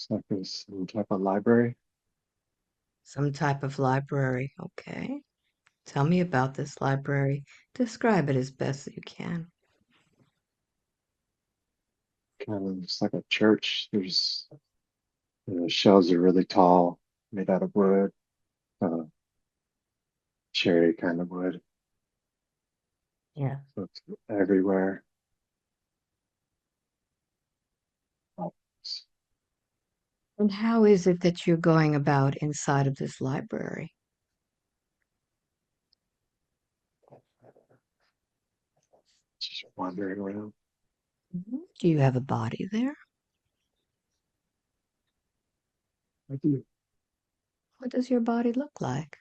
It's like there's some type of library, Some type of library. Okay. Tell me about this library. Describe it as best you can. kind of it's like a church. There's the shelves are really tall, made out of wood, uh, cherry kind of wood. Yeah. So it's everywhere. Oh, And how is it that you're going about inside of this library? it's just wandering around. Do you have a body there? I do. What does your body look like?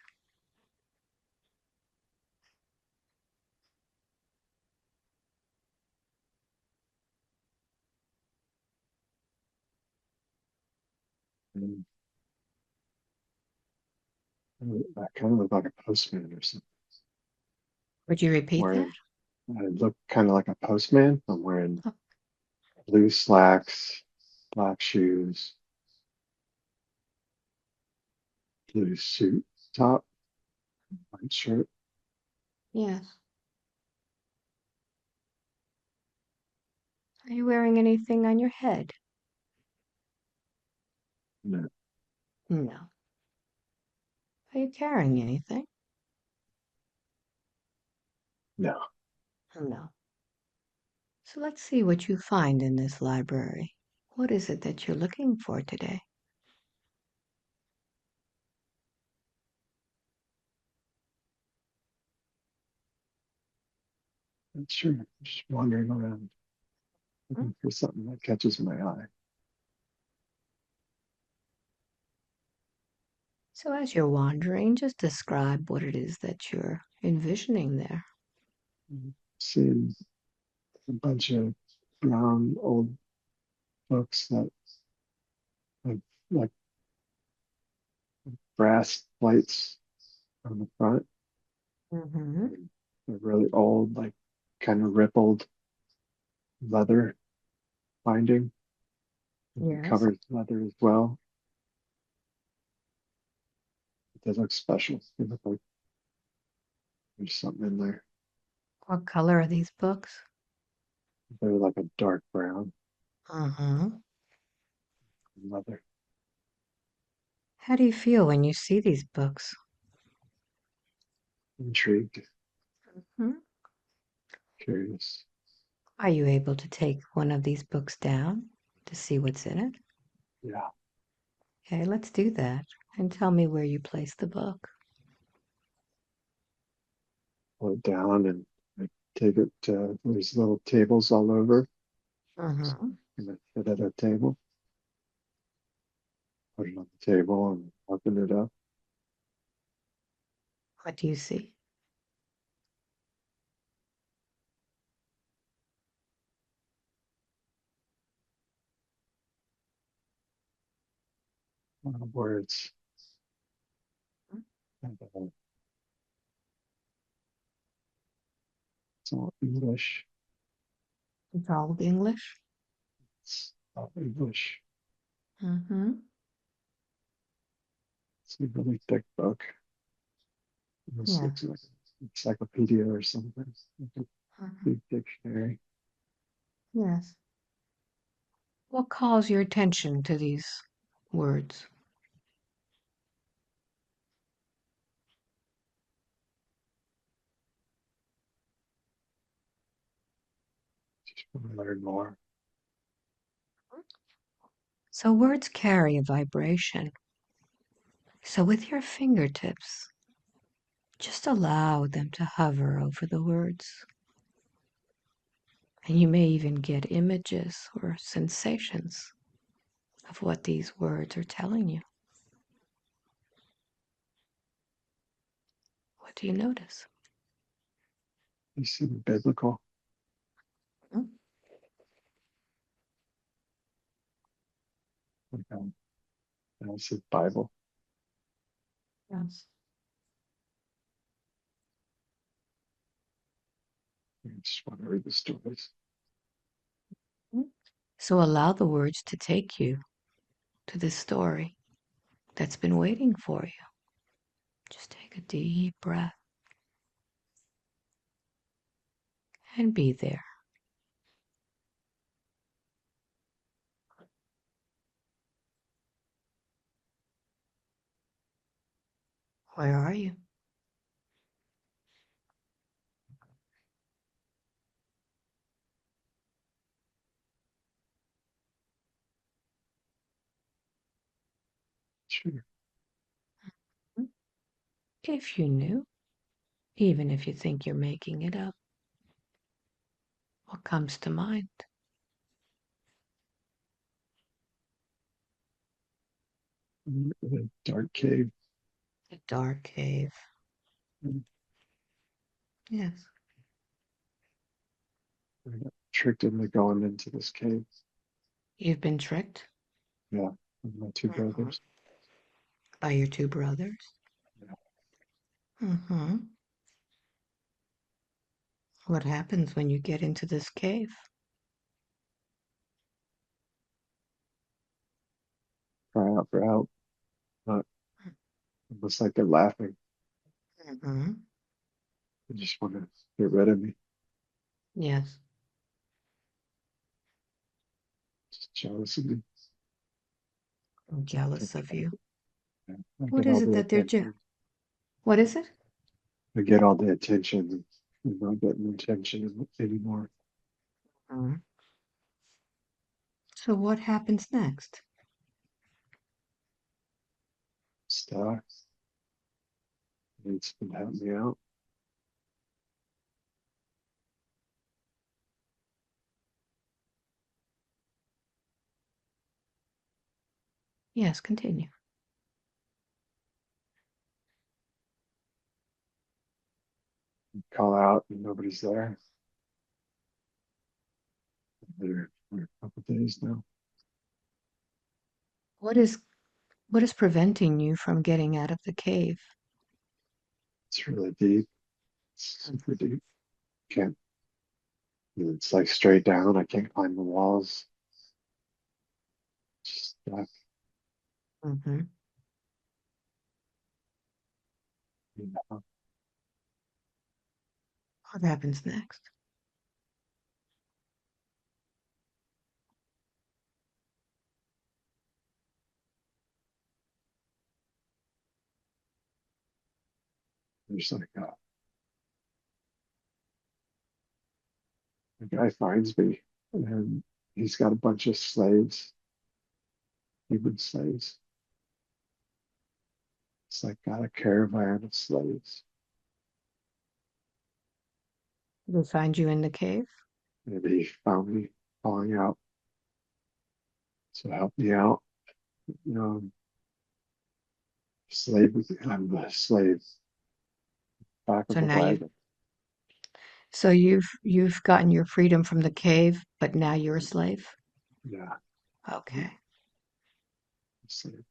And I kind of look like a postman or something. Would you repeat that? Wearing, I look kind of like a postman. I'm wearing Oh, blue slacks, black shoes, blue suit top, white shirt. yes. Are you wearing anything on your head? No, No. Are you carrying anything? no. No. So let's see what you find in this library. What is it that you're looking for today? Not sure. Just wandering around Hmm? looking for something that catches my eye. So as you're wandering, just describe what it is that you're envisioning there. Seeing a bunch of brown old books that have like brass plates on the front. Mm-hmm. And they're really old, like kind of rippled leather binding. The Yes. cover's leather as well. They look special. They look like there's something in there. What color are these books? They're like a dark brown Uh-huh. leather. How do you feel when you see these books? Intrigued, Hmm? curious. Are you able to take one of these books down to see what's in it? Yeah. Okay, let's do that. And tell me where you place the book. Pull it down and I take it. There's little tables all over. So Uh-huh. I'm gonna sit at a table, put it on the table, and open it up. What do you see? Words. And, it's all English. It's all English. It's all English. Mm-hmm. It's a really thick book. This Yeah. looks like an encyclopedia or something. Like a Mhm. big dictionary. Yes. What calls your attention to these words? Just want to learn more. So words carry a vibration. So with your fingertips, just allow them to hover over the words. And you may even get images or sensations of what these words are telling you. What do you notice? You seem biblical. Hmm? Like I said Bible. Yes. I just want to read the stories. Mhm. So allow the words to take you. to this story that's been waiting for you. Just take a deep breath and be there. Where are you? Sure. If you knew, even if you think you're making it up, what comes to mind? In a dark cave. A dark cave. And Yes. I got tricked into going into this cave. You've been tricked? Yeah, with my two Mhm. brothers. By your two brothers? Yeah, Mm-hmm. What happens when you get into this cave? cry out for help, but it looks like they're laughing. Mm-hmm. They just want to get rid of me. Yes. Just jealous of me. I'm I think jealous of you. I What get is all it the that they're attention. What is it? I get all the attention. I'm not getting attention anymore. Mhm. So what happens next? Stuck. Needs to help me out. Yes, continue. Call out and nobody's there. They're for a couple days now. What is what is preventing you from getting out of the cave? It's really deep. It's super deep. Can't. It's like straight down. I can't climb the walls. Just stuck. Mm-hmm. You know. What happens next? There's like a guy finds me, and he's got a bunch of slaves, human slaves. It's like got a caravan of slaves. They find you in the cave? And he found me calling out, so help me out. You know, slave. I'm a slave. Back So of a now wagon. you've gotten your freedom from the cave, but now you're a slave? Yeah, Okay. slave.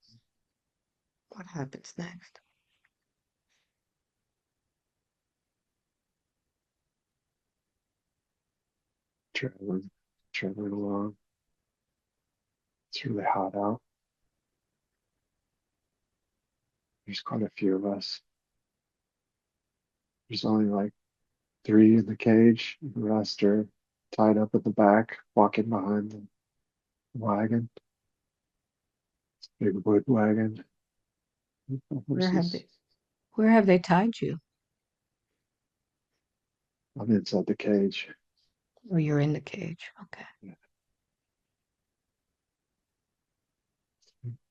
What happens next? Traveling, traveling along. It's really hot out. There's quite a few of us. There's only like three in the cage. The rest are tied up at the back, walking behind the wagon. Big wood wagon. Where have Horses. they where have they tied you? I'm inside the cage. Oh, you're in the cage. Okay. Yeah,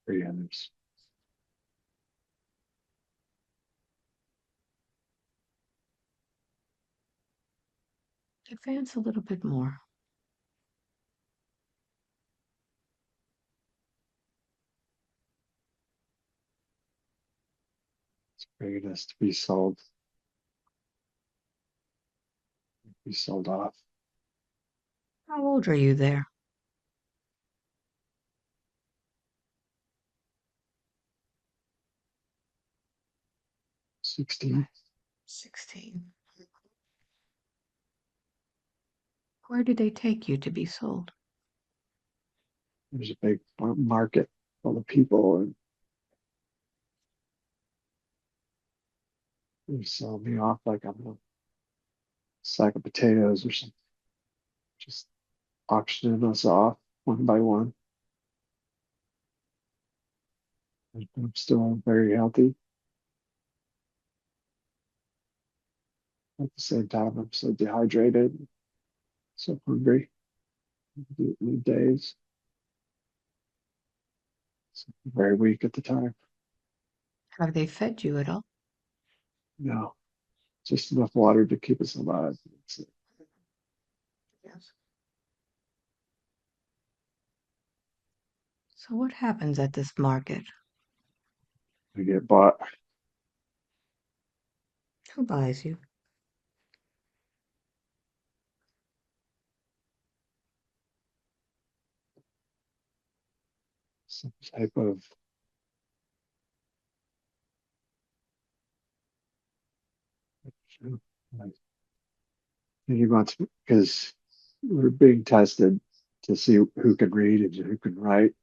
three others. Advance a little bit more. Bringing us to be sold. Be sold off. How old are you there? 16. 16. Where did they take you to be sold? There's a big market full of people, and they're selling me off like I'm a sack of potatoes or something, just auctioning us off one by one. I'm still very healthy. At the same time, I'm so dehydrated, so hungry. Days, so very weak at the time. Have they fed you at all? No, just enough water to keep us alive. That's it. Yes. So what happens at this market? I get bought. Who buys you? Some type of, like, he wants, because we're being tested to see who can read and who can write,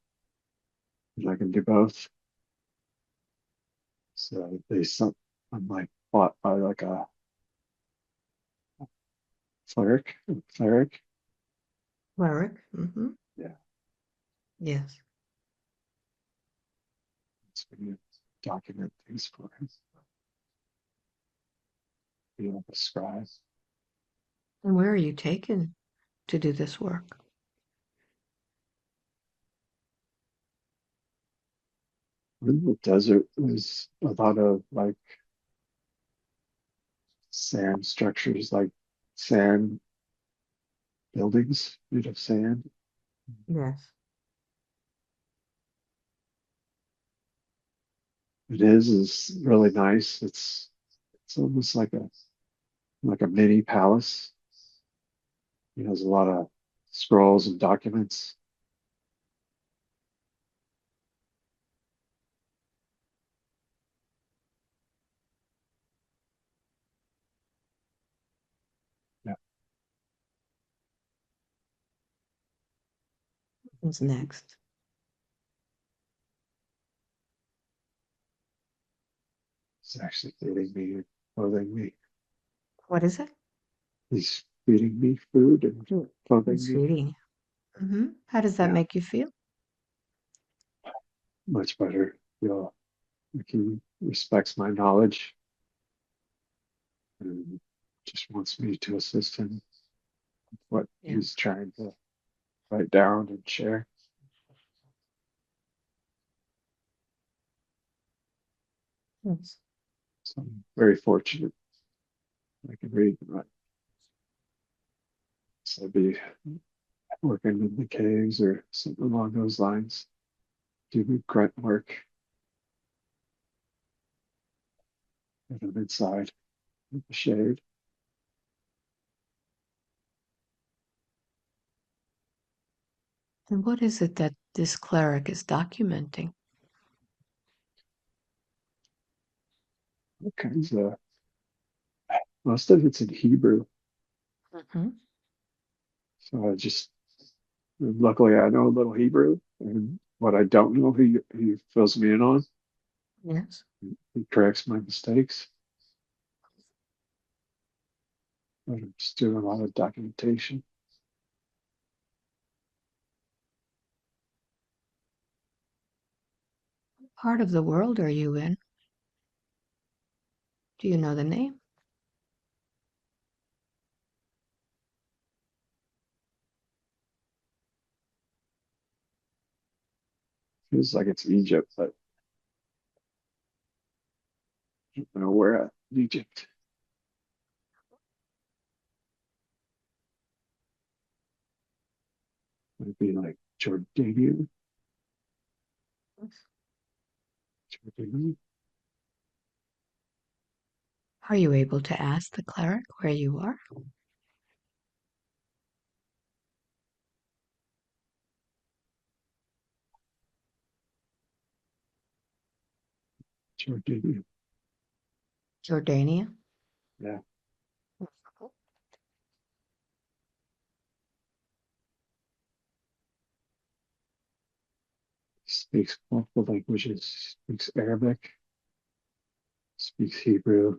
and I can do both. So I'm like bought by like a cleric. Cleric. Mm-hmm. Yeah, Yes. it's when you document things for him. You know, a scribe. And where are you taken to do this work? In the desert, there's a lot of like sand structures, like sand buildings made of sand. Yes. Is really nice. It's almost like a mini palace. It has a lot of scrolls and documents. Yeah, What's next? he's actually feeding me and clothing me. What is it? He's feeding me food and clothing It's me. feeding. Mm-hmm. How does that Yeah, make you feel? much better. Feel like he respects my knowledge and just wants me to assist him with what Yeah. he's trying to write down and share. Yes. So I'm very fortunate I can read and write. So I'd be working in the caves or something along those lines. Do the grunt work if I'm inside with the shade. And what is it that this cleric is documenting? All kinds of, most of it's in Hebrew. Mm-hmm. So luckily I know a little Hebrew, and what I don't know, he fills me in on. Yes. He corrects my mistakes. But I'm just doing a lot of documentation. What part of the world are you in? Do you know the name? Feels like it's Egypt, but I don't know where at in Egypt. Might be like Jordania. Jordania. Are you able to ask the cleric where you are? Jordania. Jordania? Yeah. speaks multiple languages, speaks Arabic, speaks Hebrew,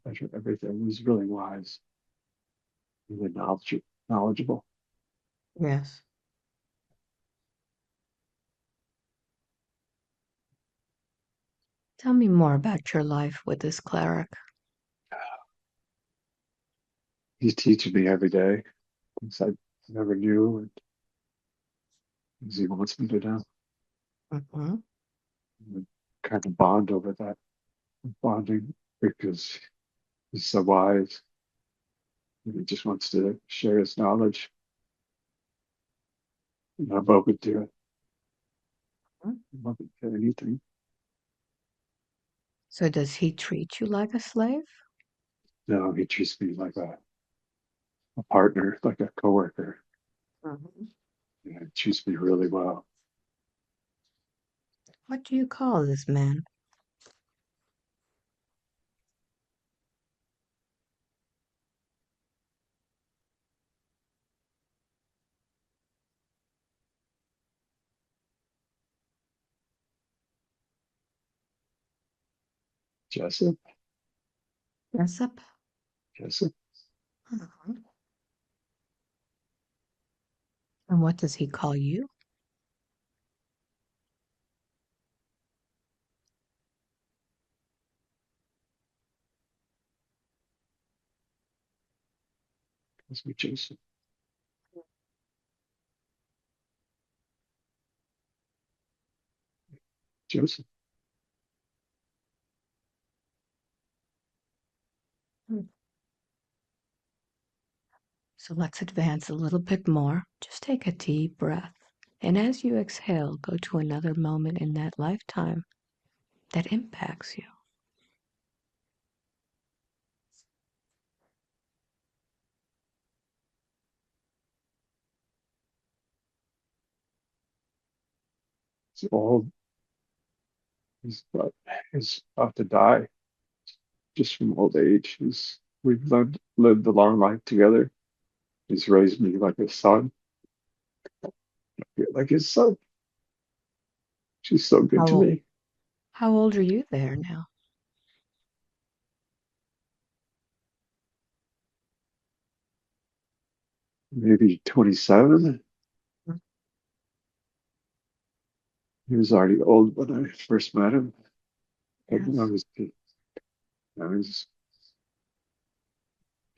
measure everything. He's really wise, really knowledgeable. Yes. Tell me more about your life with this cleric. He's teaching me every day things I never knew and things he wants me to know. Mm-hmm. We kind of bond over that, bonding because he's so wise. And he just wants to share his knowledge. And I'm open to it. I'm open to anything. So does he treat you like a slave? No, he treats me like a partner, like a coworker. Mm-hmm. Yeah, he treats me really well. What do you call this man? Jessup, Jessup? Jessup, Mhm. And what does he call you? calls me Joseph, Joseph. Hmm. So let's advance a little bit more. Just take a deep breath. And as you exhale, go to another moment in that lifetime that impacts you. He's old. He's about to die just from old age. We've lived a long life together. He's raised me like a son, like his son. She's so good to How, me. how old are you there now? Maybe 27. He was already old when I first met him. But now Yes.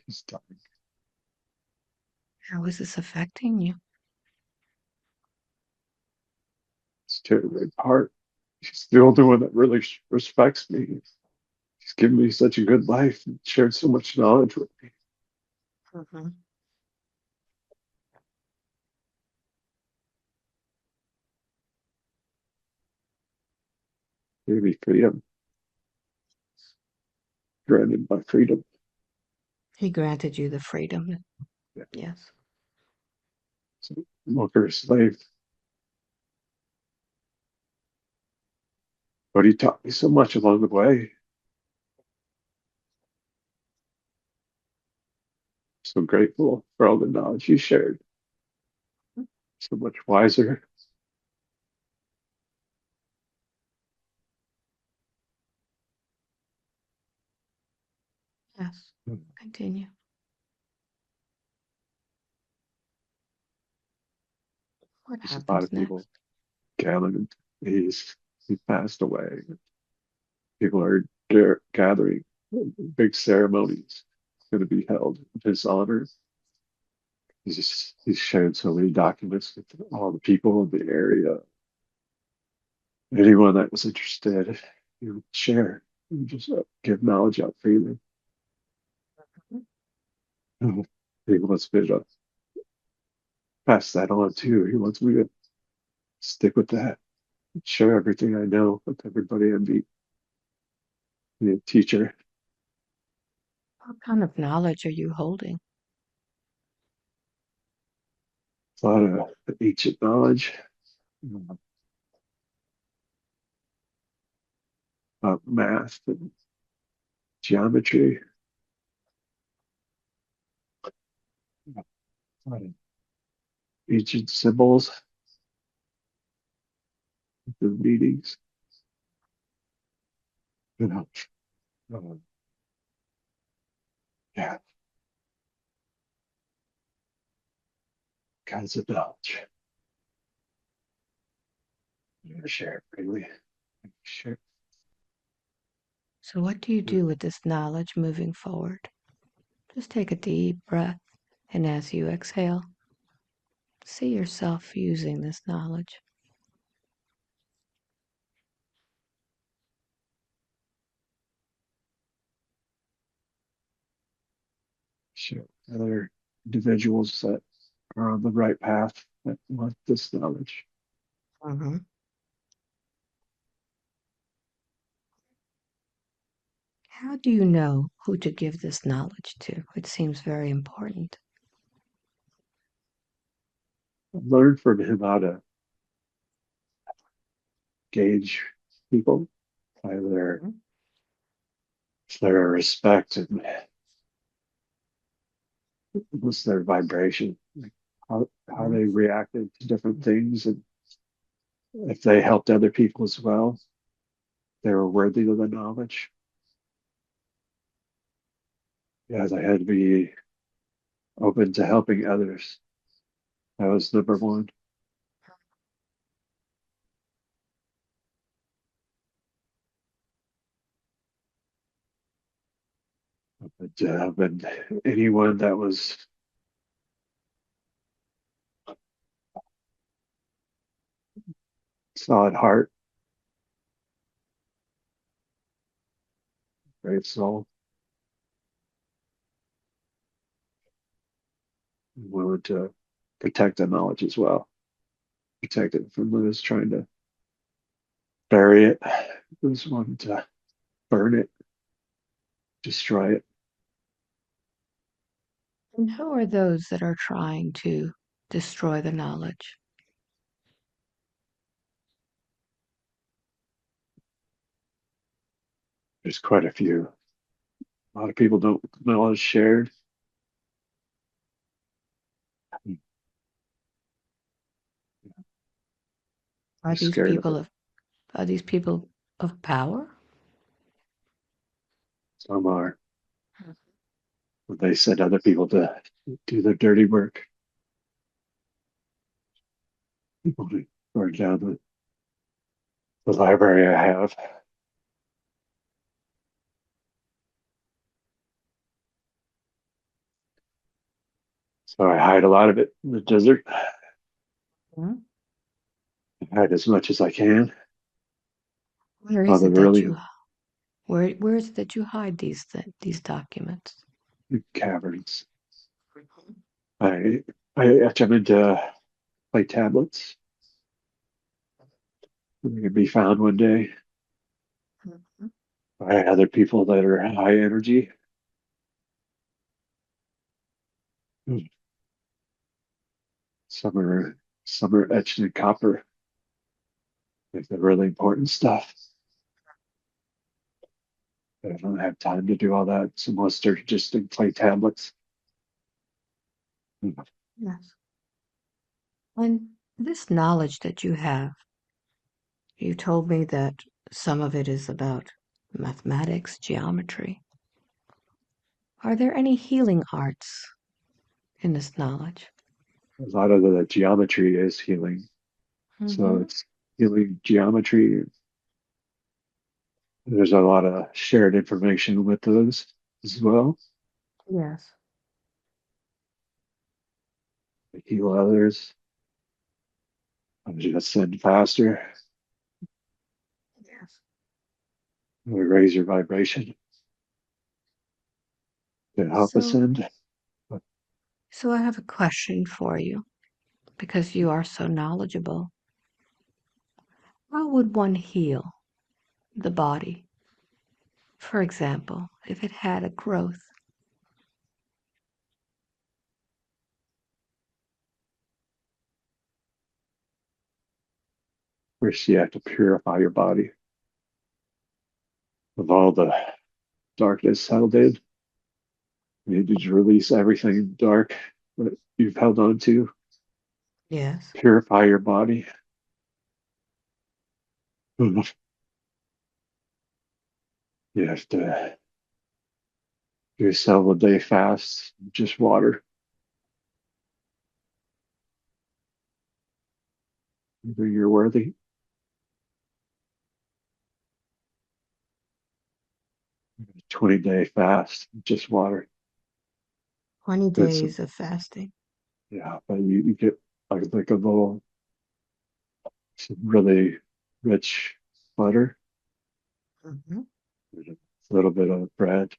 he's dying. How is this affecting you? It's tearing me apart. He's the only one that really respects me. He's given me such a good life and shared so much knowledge with me. Mm-hmm. He gave me freedom, granted my freedom. He granted you the freedom. Yeah. Yes. So, longer slave. But he taught me so much along the way. So grateful for all the knowledge he shared. So much wiser. Yes. Continue. What There's a lot happens of people next? gathered. He passed away. People are gathering. Big ceremonies going to be held in his honor. He's shared so many documents with all the people in the area. Anyone that was interested, he would share. He would just give knowledge out freely. He wants me to pass that on too. He wants me to stick with that, share everything I know with everybody and be a teacher. What kind of knowledge are you holding? A lot of ancient knowledge, about math and geometry, a lot of ancient symbols, the meanings, you know, um, yeah, kinds of knowledge. I'm gonna share it freely. Share. So, what do you do with this knowledge moving forward? Just take a deep breath, and as you exhale, see yourself using this knowledge. Share with other individuals that are on the right path that want this knowledge. Mm-hmm. How do you know who to give this knowledge to? It seems very important. Learn from him how to gauge people by their respect and what's their vibration, like how Mhm. they reacted to different things, and if they helped other people as well, they were worthy of the knowledge. Yes, I had to be open to helping others. That was number one. But anyone that was solid heart, brave soul, willing to protect the knowledge as well, protect it from those trying to bury it, those wanting to burn it, destroy it. And who are those that are trying to destroy the knowledge? There's quite a few. A lot of people don't know it's shared. Are They're these scared of people it. of are these people of power? Some are. They send other people to do their dirty work. People to burn down the library I have. So I hide a lot of it in the desert. Mhm. I hide as much as I can. Where All is the it that really you where is it that you hide these documents? caverns. Mhm. I I etch them into play tablets. They can be found one day Mhm. by other people that are high energy. Some are etched in copper, like the really important stuff. But I don't have time to do all that. So most are just in play tablets. Yes. And this knowledge that you told me that some of it is about mathematics, geometry. Are there any healing arts in this knowledge? A lot of the geometry is healing. So Mm-hmm. it's healing geometry. There's a lot of shared information with those as well. Yes. To heal others, I'm just send faster. Yes. We raise your vibration to help So, ascend. so I have a question for you because you are so knowledgeable. How would one heal the body? For example, if it had a growth. First, you have to purify your body of all the darkness held in. You need to release everything dark that you've held on to. Yes. Purify your body. You have to do a several day fast, just water. Whether you're worthy. 20-day fast, just water. 20 But some, days of fasting. yeah, but you get like a little, some really rich butter, Hmm. a little bit of bread.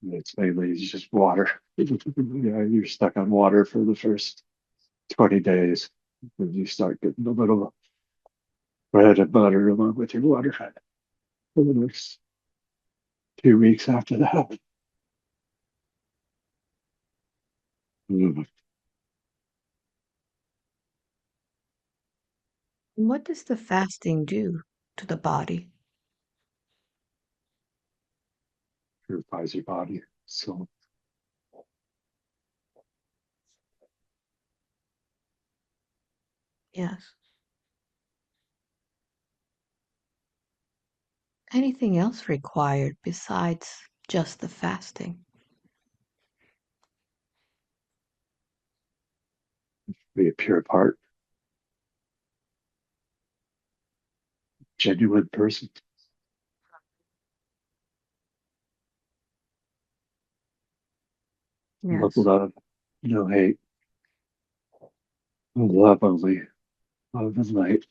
And it's mainly just water. Yeah, you're stuck on water for the first 20 days. Then you start getting a little bread and butter along with your water for the next 2 weeks after that. Mm. What does the fasting do to the body? Purifies your body. So Yes. Anything else required besides just the fasting? be a pure part, genuine person. Love, Yes. love, no hate. Love only. Love and light.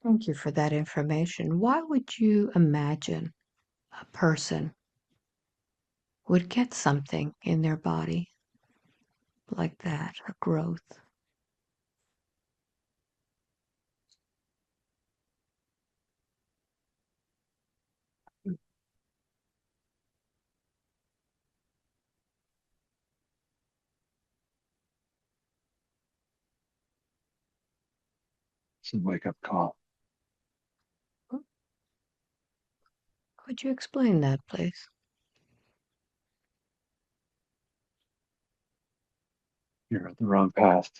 Thank you for that information. Why would you imagine a person would get something in their body like that, a growth? It's a wake up call. Could you explain that, please? You're on the wrong path.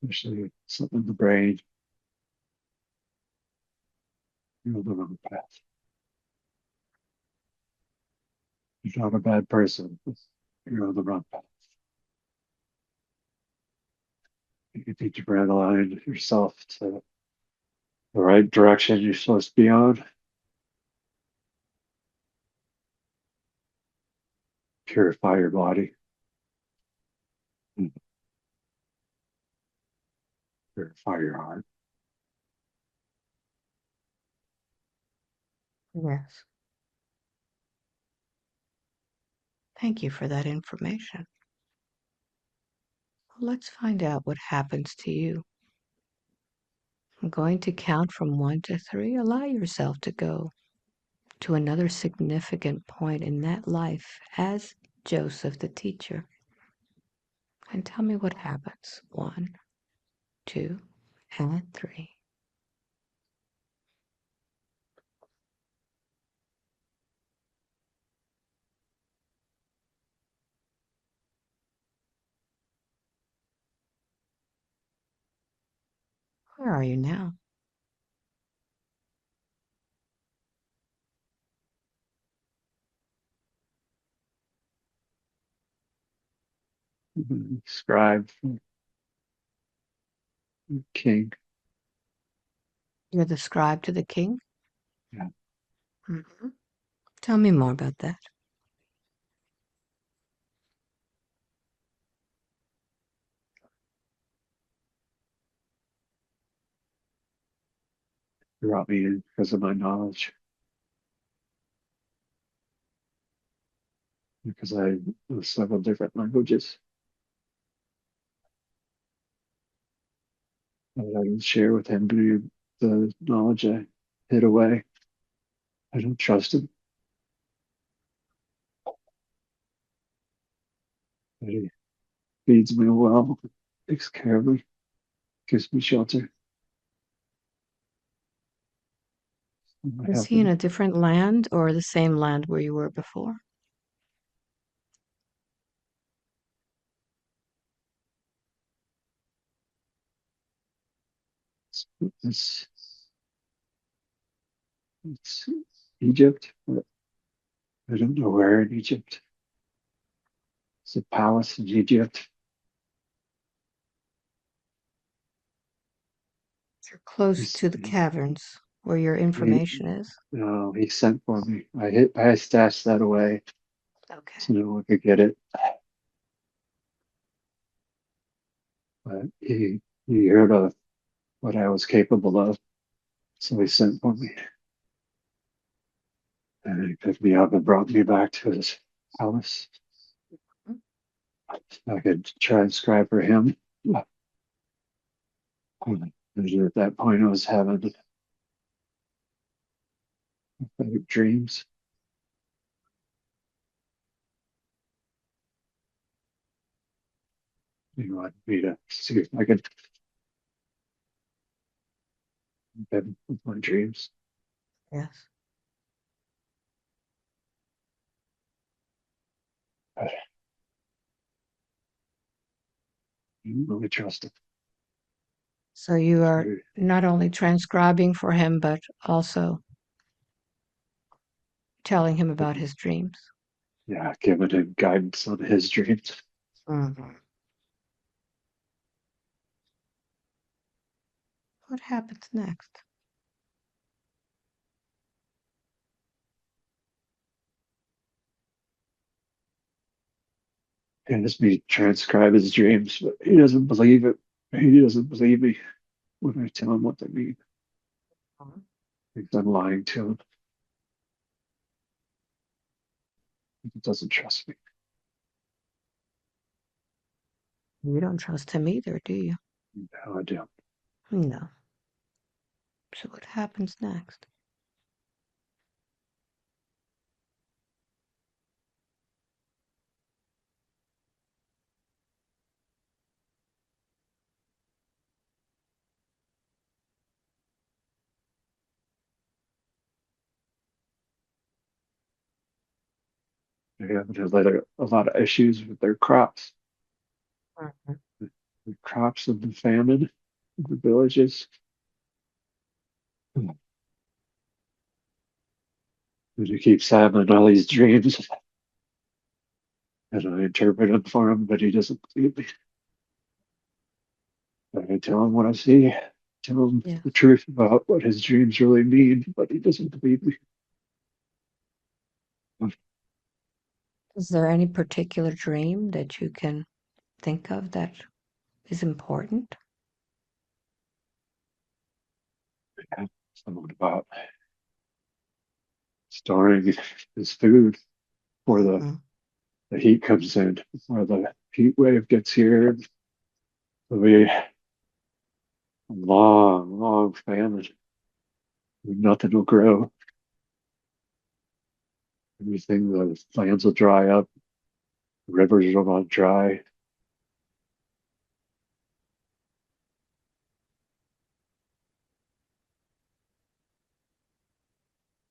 Especially something in the brain. You're on the wrong path. You're not a bad person. You're on the wrong path. You need to realign yourself to the right direction you're supposed to be on. Purify your body. And purify your heart. Yes. Thank you for that information. Let's find out what happens to you. I'm going to count from 1 to 3. Allow yourself to go to another significant point in that life as Joseph the teacher. And tell me what happens. 1, 2, and 3. Where are you now? Scribe, king. You're the scribe to the king? Yeah, Hmm. Tell me more about that. you brought me in because of my knowledge. Because I know several different languages that I can share with him the knowledge I hid away. I don't trust him, but he feeds me well, takes care of me, gives me shelter. Is he in a different land or the same land where you were before? It's, it's Egypt, but I don't know where in Egypt. It's a palace in Egypt. You're close He's, to the caverns where your he, information is. no, he sent for me. I stashed that away Okay. so no one could get it. But he heard of what I was capable of, so he sent for me. And he picked me up and brought me back to his palace. I could transcribe for him. And at that point, I was having prophetic dreams. He wanted me to see if I could get him with my dreams. Yes. But I didn't really trust him. So you So, are not only transcribing for him, but also telling him about his dreams. yeah, giving him guidance on his dreams. Mhm. What happens next? And just me transcribe his dreams, but he doesn't believe it. He doesn't believe me when I tell him what they mean. Thinks I'm lying to him. He doesn't trust me. You don't trust him either, do you? No, I don't. No. So what happens next? They have a lot of issues with their crops. Mhm. The crops of the famine in the villages. And he keeps having all these dreams, and I interpret them for him, but he doesn't believe me. I tell him what I see, tell him Yes. the truth about what his dreams really mean, but he doesn't believe me. Is there any particular dream that you can think of that is important? Something about storing his food before Mhm. the heat comes in, before the heat wave gets here. It'll be a long, long famine. Nothing will grow. Everything, the lands will dry up, rivers will run dry.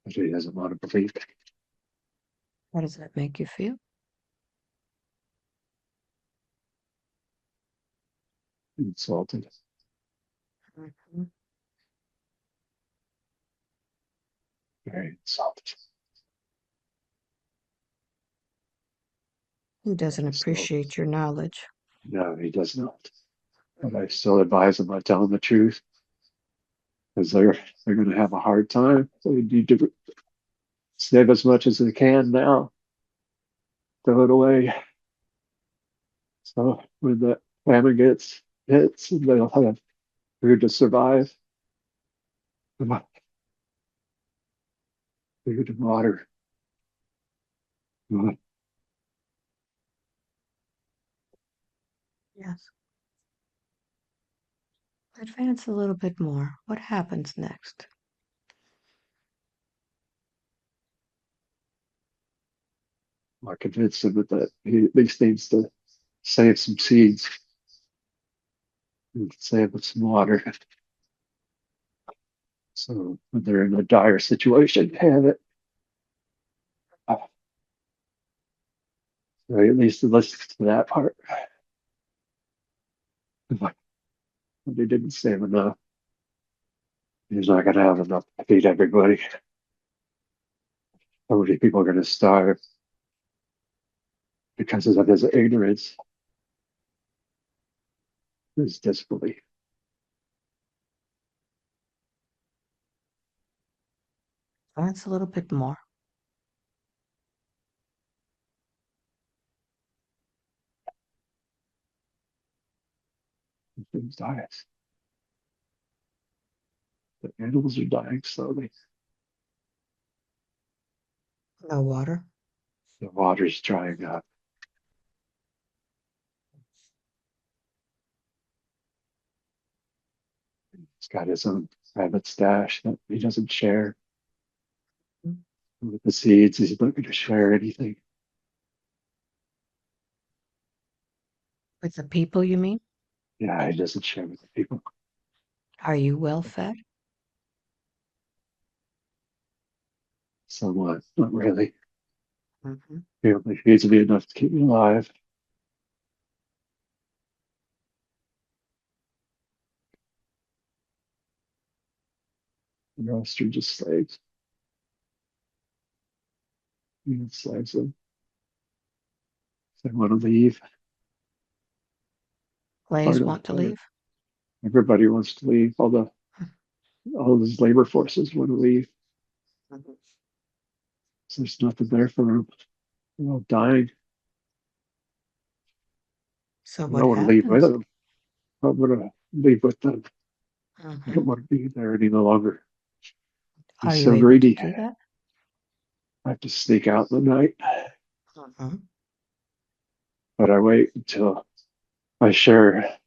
But he doesn't want to believe it. How does that make you feel? Insulted, Mhm. very insulted. He doesn't So, appreciate your knowledge. no, he does not. But I still advise him to tell him the truth because they're going to have a hard time. So they need to save as much as they can now, throw it away. So when the famine hits, they'll have food to survive, food and water. Yes. Advance a little bit more. What happens next? I convinced him that he at least needs to save some seeds and save some water. So when they're in a dire situation, have it. So at least it listens to that part. But they didn't save enough. He's not going to have enough to feed everybody. How many people are going to starve because of his ignorance, his disbelief? That's a little bit more. Things die. The animals are dying slowly. No water. The water's drying up. He's got his own private stash that he doesn't share. With the seeds, he's not going to share anything. With the people, you mean? Yeah, he doesn't share with the people. Are you well fed? Somewhat, not really. Mm-hmm. He only feeds me enough to keep me alive. The rest are just slaves. He enslaves them. If they want to leave, part Slaves of want to it. leave? Everybody wants to leave. All these labor forces want to leave. Mhm. So there's nothing there for them. They're all dying. So I what don't want to leave with happens? them. I'm going to leave with them. I Mm-hmm. don't want to be there any longer. Are He's you so able to greedy. do that? I have to sneak out in the night, Mm-hmm. but I wait until I share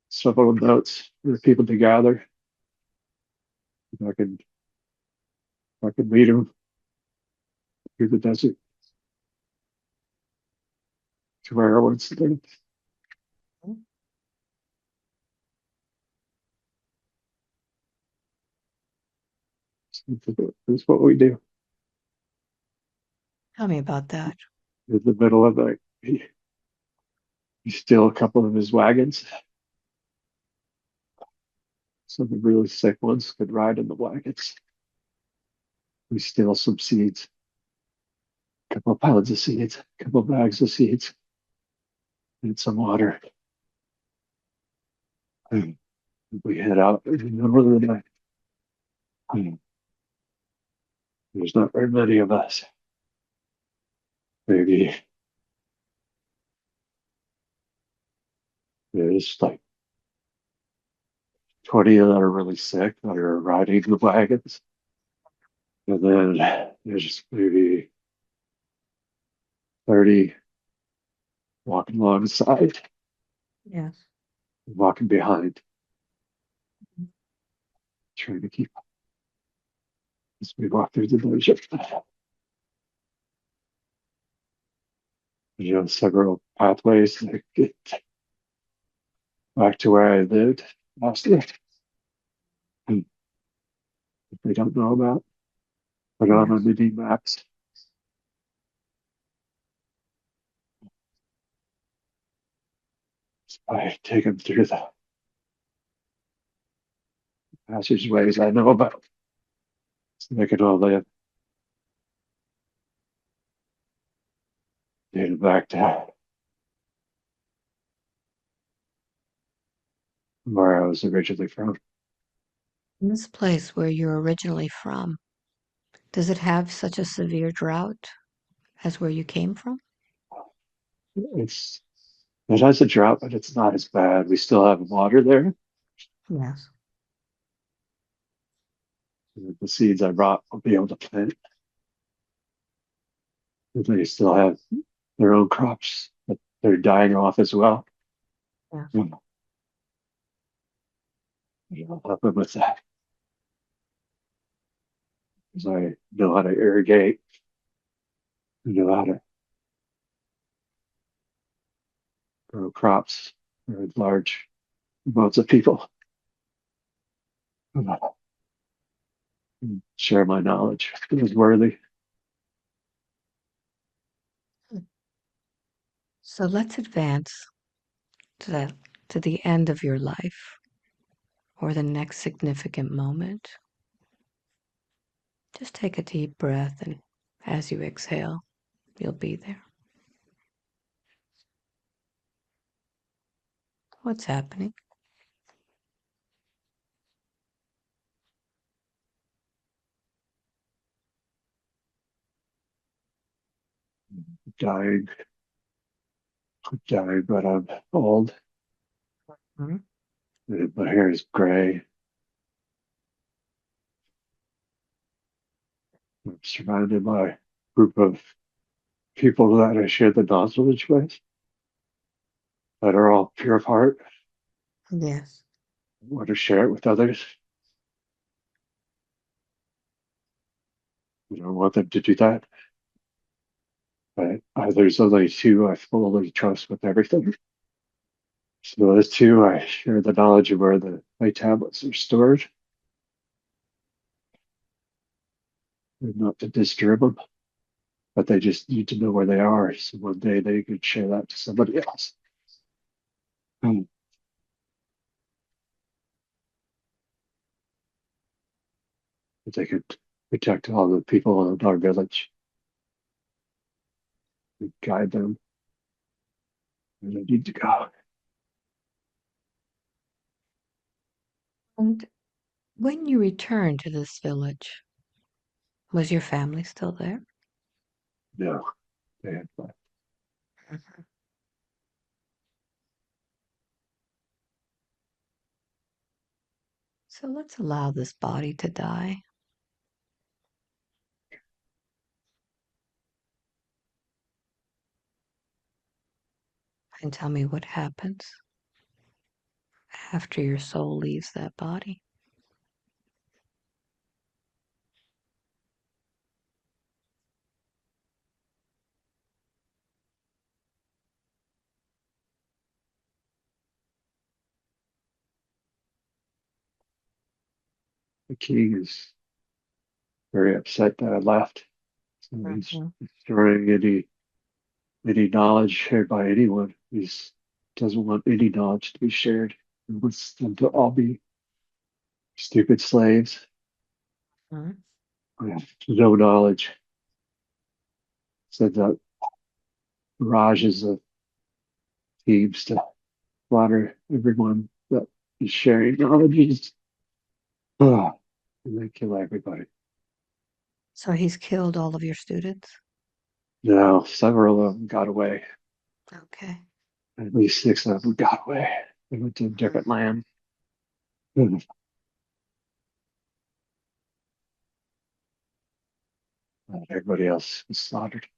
several notes for people to gather. I can lead them through the desert to where I want to live. That's what we do. Tell me about that. In the middle of the night, we steal a couple of his wagons. Some of the really sick ones could ride in the wagons. We steal some seeds, a couple of pounds of seeds, a couple of bags of seeds, and some water. And we head out in the middle of the night. And there's not very many of us. Maybe there's like 20 that are really sick that are riding the wagons. And then there's maybe 30 walking alongside, Yes. walking behind, trying to keep up as we walk through the desert. Several pathways to get back to where I lived last year. And if they don't know about, put it on my Yes. mini maps. I take them through the passageways I know about so they can all live. Get back to where I was originally from. This place where you're originally from, does it have such a severe drought as where you came from? It's it has a drought, but it's not as bad. We still have water there. Yes. The seeds I brought will be able to plant. They still have their own crops, but they're dying off as well. Yes. Mm. I'll help them with that because I know how to irrigate, I know how to grow crops for large amounts of people. and share my knowledge. It was worthy. So let's advance to the end of your life or the next significant moment. Just take a deep breath, and as you exhale, you'll be there. What's happening? Dying, dying, but I'm old. Hmm? And my hair is gray. I'm surrounded by a group of people that I share the knowledge with that are all pure of heart. Yes. I want to share it with others. I don't want them to do that. But there's only two I fully trust with everything. So those two, I share the knowledge of where my tablets are stored and not to disturb them. But they just need to know where they are. So one day they could share that to somebody else. Um, If they could protect all the people in our village and guide them where they need to go. And when you returned to this village, was your family still there? No, they had fun. Mhm. So let's allow this body to die and tell me what happens after your soul leaves that body. The king is very upset that I left. So he's Mhm. destroying any knowledge shared by anyone. He doesn't want any knowledge to be shared. He wants them to all be stupid slaves Mhm. with no knowledge. Sends out barrages of teams to slaughter everyone that is sharing knowledge. Oh, and they kill everybody. So he's killed all of your students? Now, several of them got away. Okay. At least six of them got away. They went to a different Mhm. land. And everybody else was slaughtered.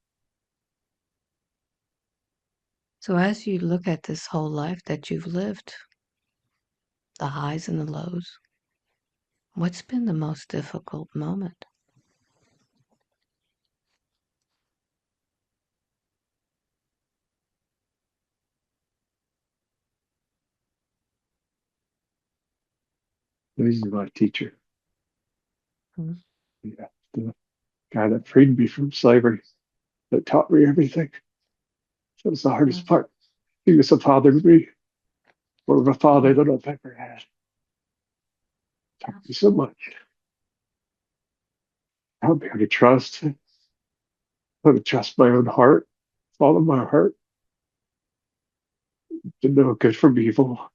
So as you look at this whole life that you've lived, the highs and the lows, what's been the most difficult moment? This is my teacher. Mhm. Yeah, the guy that freed me from slavery, that taught me everything. That was the hardest part. He was a father to me, more of a father than I've ever had. Taught me so much. Taught me how to trust my own heart, follow my heart, to know good from evil,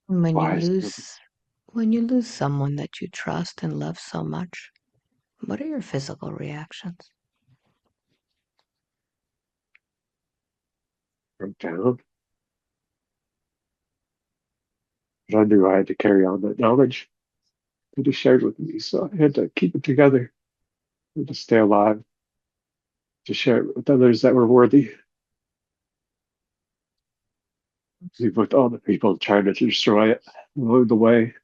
When you wise and lose when you lose someone that you trust and love so much, what are your physical reactions? broke down. But I knew I had to carry on that knowledge that he shared with me. So I had to keep it together and to stay alive, to share it with others that were worthy, even with all the people trying to destroy it along the way.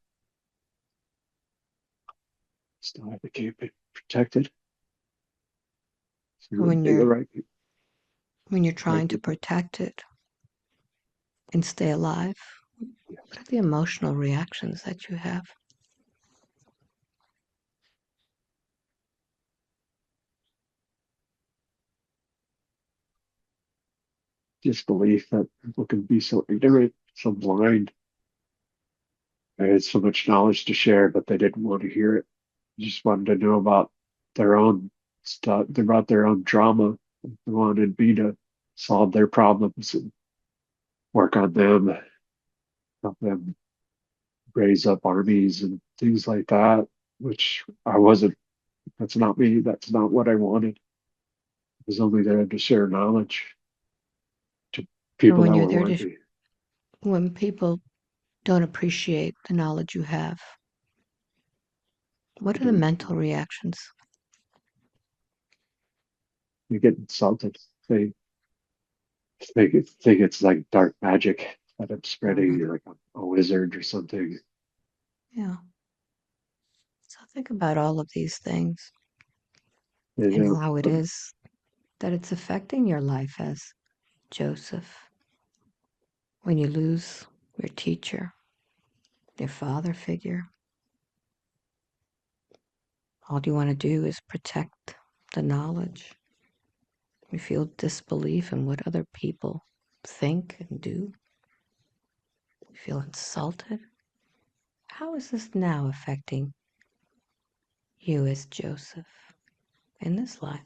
Still had to keep it protected. So When they the you're right people. when you're Right trying to people. protect it and stay alive, What are the emotional reactions that you have? Disbelief that people can be so ignorant, so blind. I had so much knowledge to share, but they didn't want to hear it. They just wanted to know about their own stuff, about their own drama. They wanted me to solve their problems and work on them, help them raise up armies and things like that, which I wasn't. That's not me. That's not what I wanted. I was only there to share knowledge to Or people when that you're were there to, worthy. when people don't appreciate the knowledge you have, what I are the don't. mental reactions? You get insulted. They think it's like dark magic that I'm spreading. Hmm. You're like a wizard or something. Yeah. So think about all of these things You and know, how it is that it's affecting your life as Joseph. When you lose your teacher, your father figure, all you want to do is protect the knowledge. You feel disbelief in what other people think and do. You feel insulted. How is this now affecting you as Joseph in this life?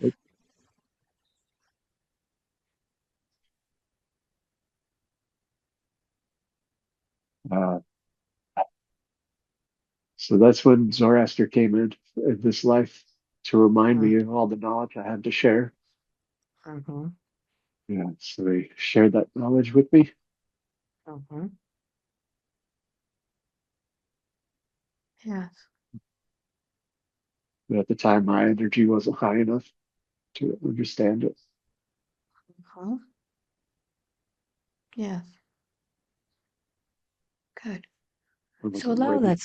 uh, so that's when Zoroaster came in this life to remind me of all the knowledge I had to share. Mm-hmm. Yeah, so they shared that knowledge with me. Mm-hmm. Yes. But at the time, my energy wasn't high enough to understand it. Mm-hmm. Yes. Good. I So wasn't worthy.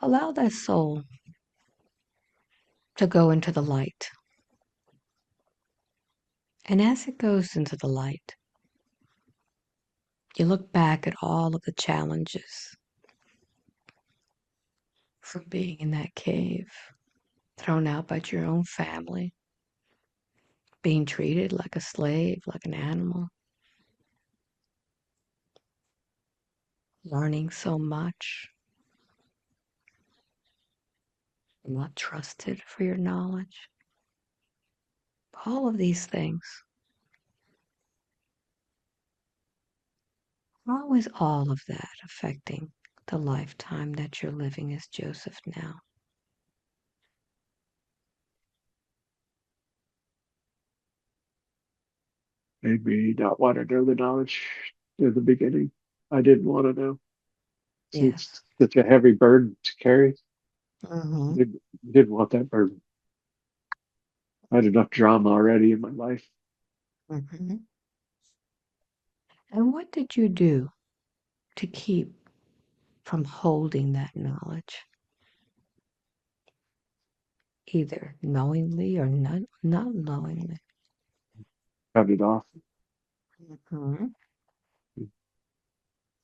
allow that soul to go into the light. And as it goes into the light, you look back at all of the challenges from being in that cave, thrown out by your own family, being treated like a slave, like an animal, learning so much, not trusted for your knowledge. All of these things. How is all of that affecting the lifetime that you're living as Joseph now? Made me not want to know the knowledge in the beginning. I didn't want to know. So Yes. it's such a heavy burden to carry. Mm-hmm. Didn't want that burden. I had enough drama already in my life. Mm-hmm. And what did you do to keep from holding that knowledge, either knowingly or not knowingly? Cut it off. Mm-hmm.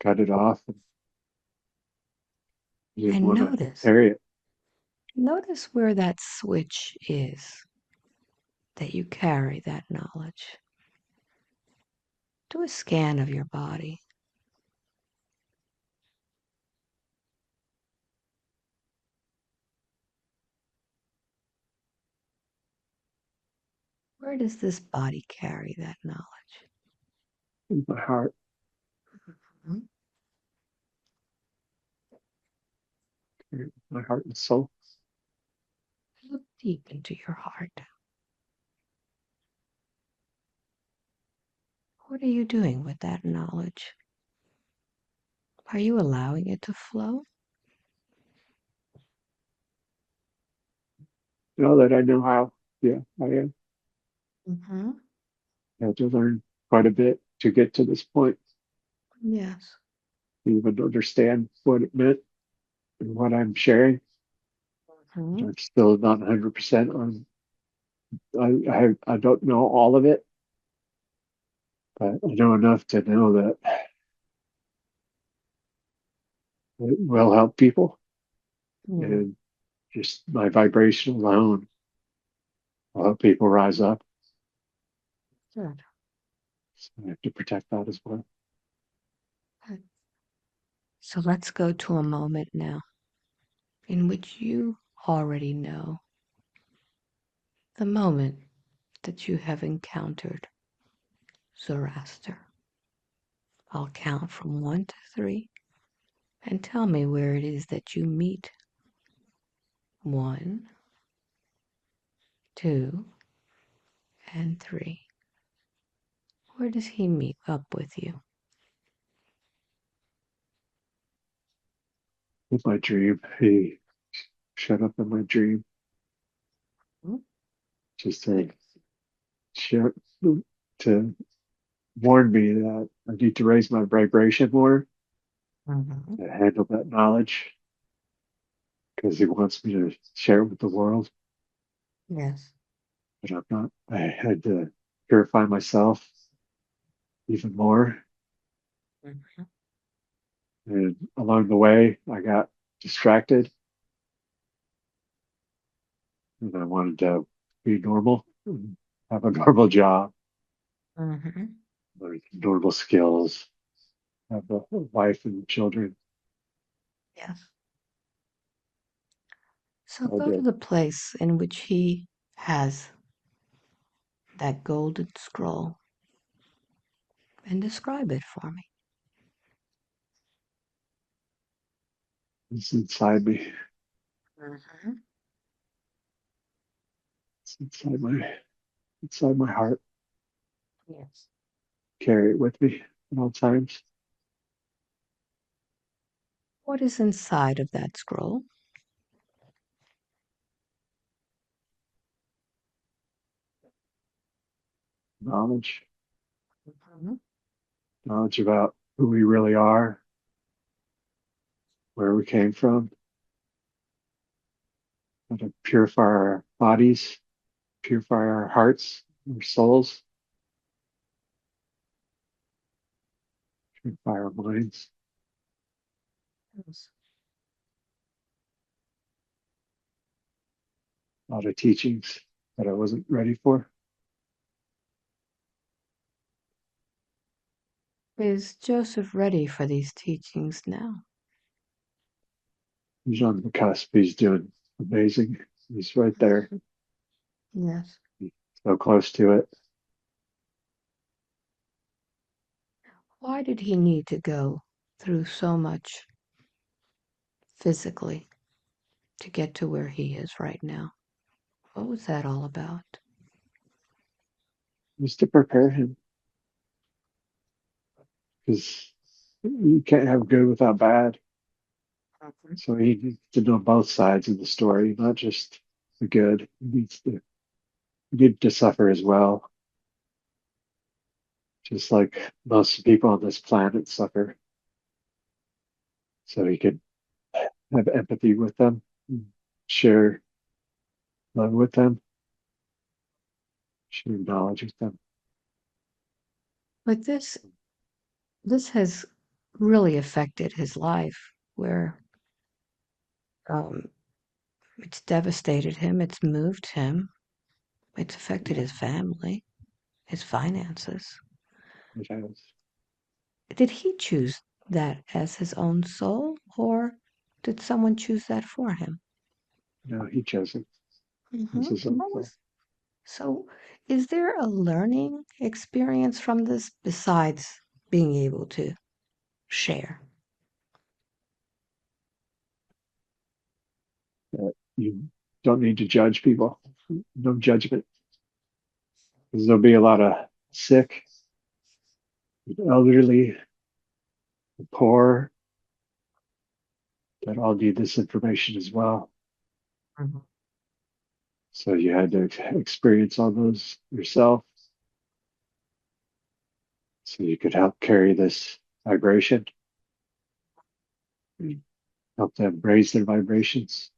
Cut it off. And didn't And want to carry it. notice where that switch is that you carry that knowledge. Do a scan of your body. Where does this body carry that knowledge? In my heart. Mhm. My heart and soul. Look deep into your heart. What are you doing with that knowledge? Are you allowing it to flow? Now that I know how, yeah, I am. Mm-hmm. I had to learn quite a bit to get to this point, Yes. to even understand what it meant and what I'm sharing. Mm-hmm. I'm still not 100% on. I don't know all of it, but I know enough to know that It will help people. Yeah, And just my vibration alone will help people rise up. good. So I have to protect that as well. Good. So let's go to a moment now in which you already know the moment that you have encountered Zoroaster. I'll count from 1 to 3 and tell me where it is that you meet. 1, 2, and 3. Where does he meet up with you? With my dream, he showed up in my dream Hmm? just Good. to share, to warn me that I need to raise my vibration more Mm-hmm. to handle that knowledge because he wants me to share it with the world. Yes. But I'm not. I had to purify myself even more. Mm-hmm. And along the way, I got distracted and I wanted to be normal, and have a normal job, Mm-hmm. learn normal skills, have a wife and children. Yes. So I go to did. the place in which he has that golden scroll and describe it for me. It's inside me. Mm-hmm. It's inside my heart. Yes. Carry it with me at all times. What is inside of that scroll? Knowledge, Mm-hmm. knowledge about who we really are, where we came from, how to purify our bodies, purify our hearts, our souls, purify our minds. Yes. A lot of teachings that I wasn't ready for. Is Joseph ready for these teachings now? He's on the cusp. He's doing amazing. He's right there, Yes. so close to it. Why did he need to go through so much physically to get to where he is right now? What was that all about? Just to prepare him, because you can't have good without bad. Mhm. So he needs to know both sides of the story, not just the good. He need to suffer as well, just like most people on this planet suffer. So he could have empathy with them, share love with them, share knowledge with them. But this has really affected his life, where um, it's devastated him, it's moved him, it's affected Yeah, his family, his finances. it has. Did he choose that as his own soul, or did someone choose that for him? No, he chose it. This is What also was so? Is there a learning experience from this besides being able to share? you don't need to judge people. No judgment, because there'll be a lot of sick, elderly, poor that all need this information as well. Mhm. So you had to experience all those yourself, so you could help carry this vibration, help them raise their vibrations,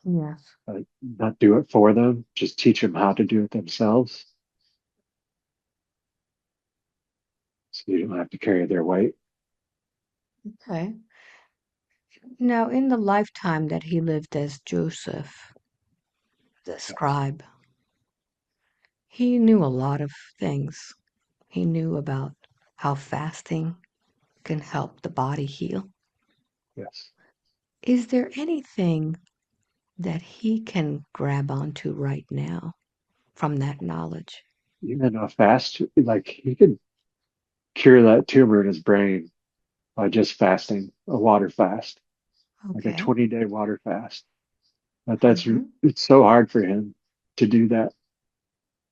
Yes. not do it for them, just teach them how to do it themselves, so you don't have to carry their weight. Okay. Now, in the lifetime that he lived as Joseph, the Yes. scribe, he knew a lot of things. He knew about how fasting can help the body heal. Yes. Is there anything that he can grab onto right now from that knowledge? Even a fast, like he could cure that tumor in his brain by just fasting, a water fast, like a Okay. 20-day water fast. But that's Mm-hmm. it's so hard for him to do that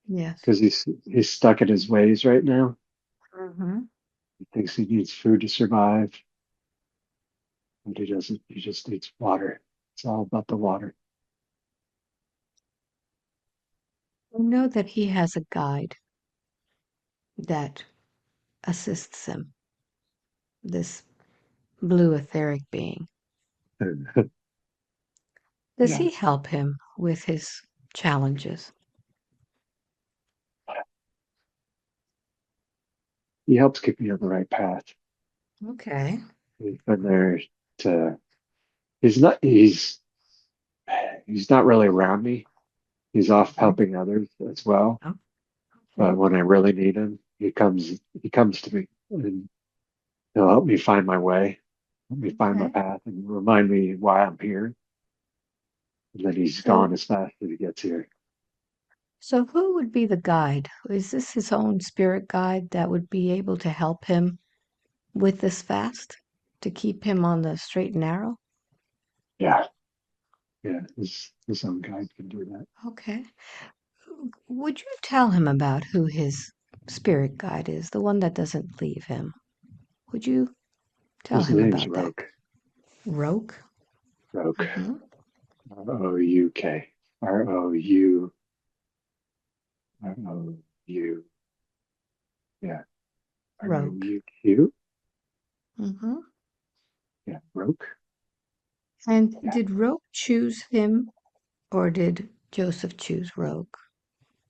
Yes. because he's stuck in his ways right now. Mm-hmm. He thinks he needs food to survive, but he doesn't. He just needs water. It's all about the water. We know that he has a guide that assists him, this blue etheric being. Does he Yes, help him with his challenges? he helps keep me on the right path. Okay. He's been there to. He's not. He's not really around me. He's off Mhm. helping others as well. Oh, But okay. when I really need him, he comes. He comes to me and he'll help me find my way, help me find my Okay. path, and remind me why I'm here. And then he's So, gone as fast as he gets here. so who would be the guide? Is this his own spirit guide that would be able to help him with this fast to keep him on the straight and narrow? Yeah, yeah. His own guide can do that. Okay. Would you tell him about who his spirit guide is, the one that doesn't leave him? Would you tell His him name's about that? Roke. Roke? Roke. Mm-hmm. Rouk. ROU. Yeah. Roke. ROUQ. Mm-hmm. Yeah. Roke. And Yeah. did Roke choose him, or did Joseph choose Roke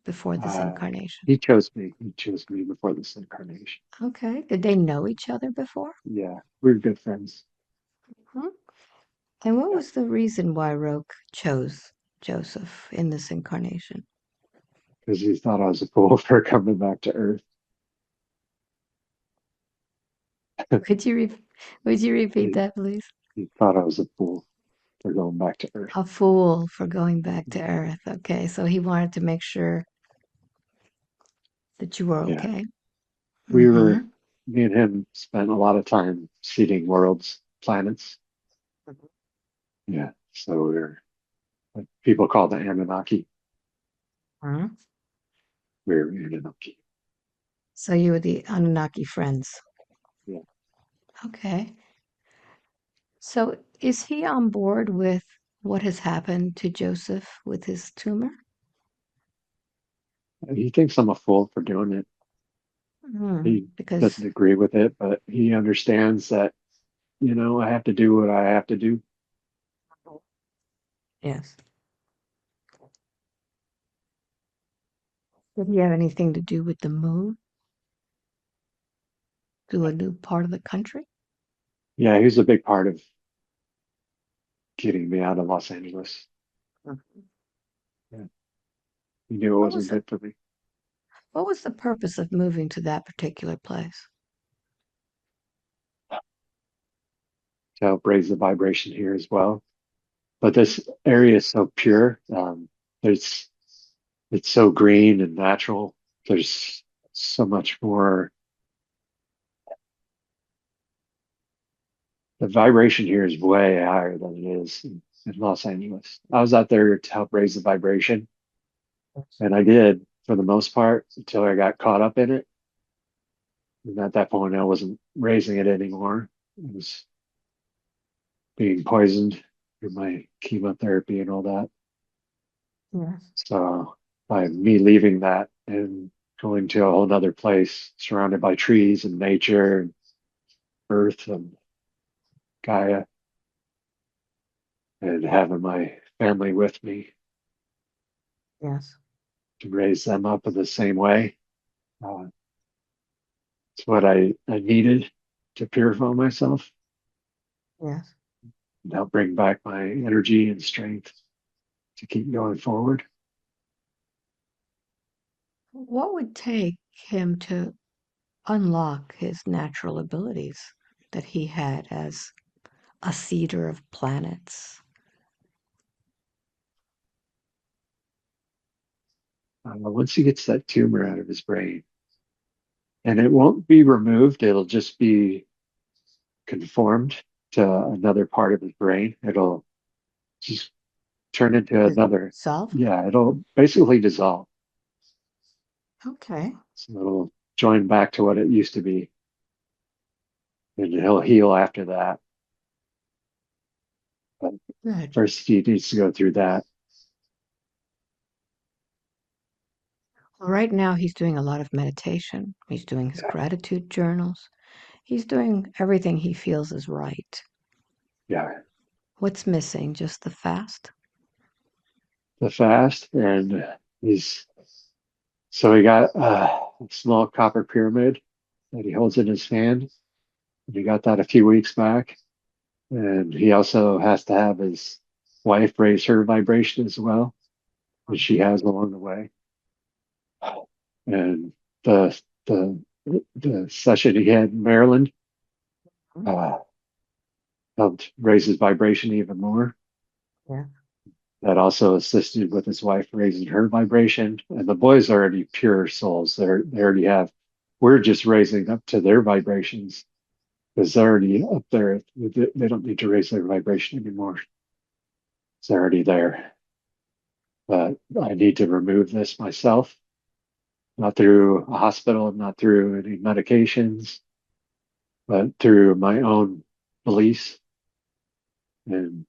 before this Uh, incarnation? he chose me. He chose me before this incarnation. Okay. Did they know each other before? Yeah. We're good friends. Hmm. And what Yeah. was the reason why Roke chose Joseph in this incarnation? Because he thought I was a fool for coming back to Earth. Would you would you repeat he, that, please? he thought I was a fool for going back to Earth. A fool for going back to Earth. Okay, so he wanted to make sure that you were Yeah. okay. We Mm-hmm. were, me and him spent a lot of time seeding worlds, planets. Yeah. So we're what people call the Anunnaki. Hmm. We're Anunnaki. So you were the Anunnaki friends. Yeah. Okay. So is he on board with what has happened to Joseph with his tumor? He thinks I'm a fool for doing it. He Because, doesn't agree with it, but he understands that, I have to do what I have to do. yes. Did he have anything to do with the move to a new part of the country? Yeah, he was a big part of getting me out of Los Angeles. Mhm. Yeah. He knew it What was wasn't the good for me what was the purpose of moving to that particular place? to help raise the vibration here as well. But this area is so pure. There's it's so green and natural. There's so much more. The vibration here is way higher than it is in Los Angeles. I was out there to help raise the vibration, and I did for the most part until I got caught up in it. And at that point, I wasn't raising it anymore. It was being poisoned through my chemotherapy and all that. Yes. So by me leaving that and going to a whole other place surrounded by trees and nature and earth and Gaia and having my family with me Yes. to raise them up in the same way. Uh, it's what I needed to purify myself. Yes. help bring back my energy and strength to keep going forward. What would take him to unlock his natural abilities that he had as a seeder of Once he gets that tumor out of his brain, and it won't be removed, it'll just be conformed to another part of his brain. It'll just turn into another, self? yeah, it'll basically dissolve. Okay, So it'll join back to what it used to be, and he'll heal after that. But good. first, he needs to go through that. Well, right now, he's doing a lot of meditation. He's doing his Yeah, gratitude journals. He's doing everything he feels is right. yeah, What's missing? Just the fast? the fast, and he's so he got a small copper pyramid that he holds in his hand. And he got that a few weeks back, and he also has to have his wife raise her vibration as well, which she has along the way. And the the the session he had in Maryland uh, helped raise his vibration even more. Yeah. That also assisted with his wife raising her vibration. And the boys are already pure souls. They already have. We're just raising up to their vibrations because they're already up there. They don't need to raise their vibration anymore. It's already there. But I need to remove this myself, not through a hospital, not through any medications, but through my own beliefs and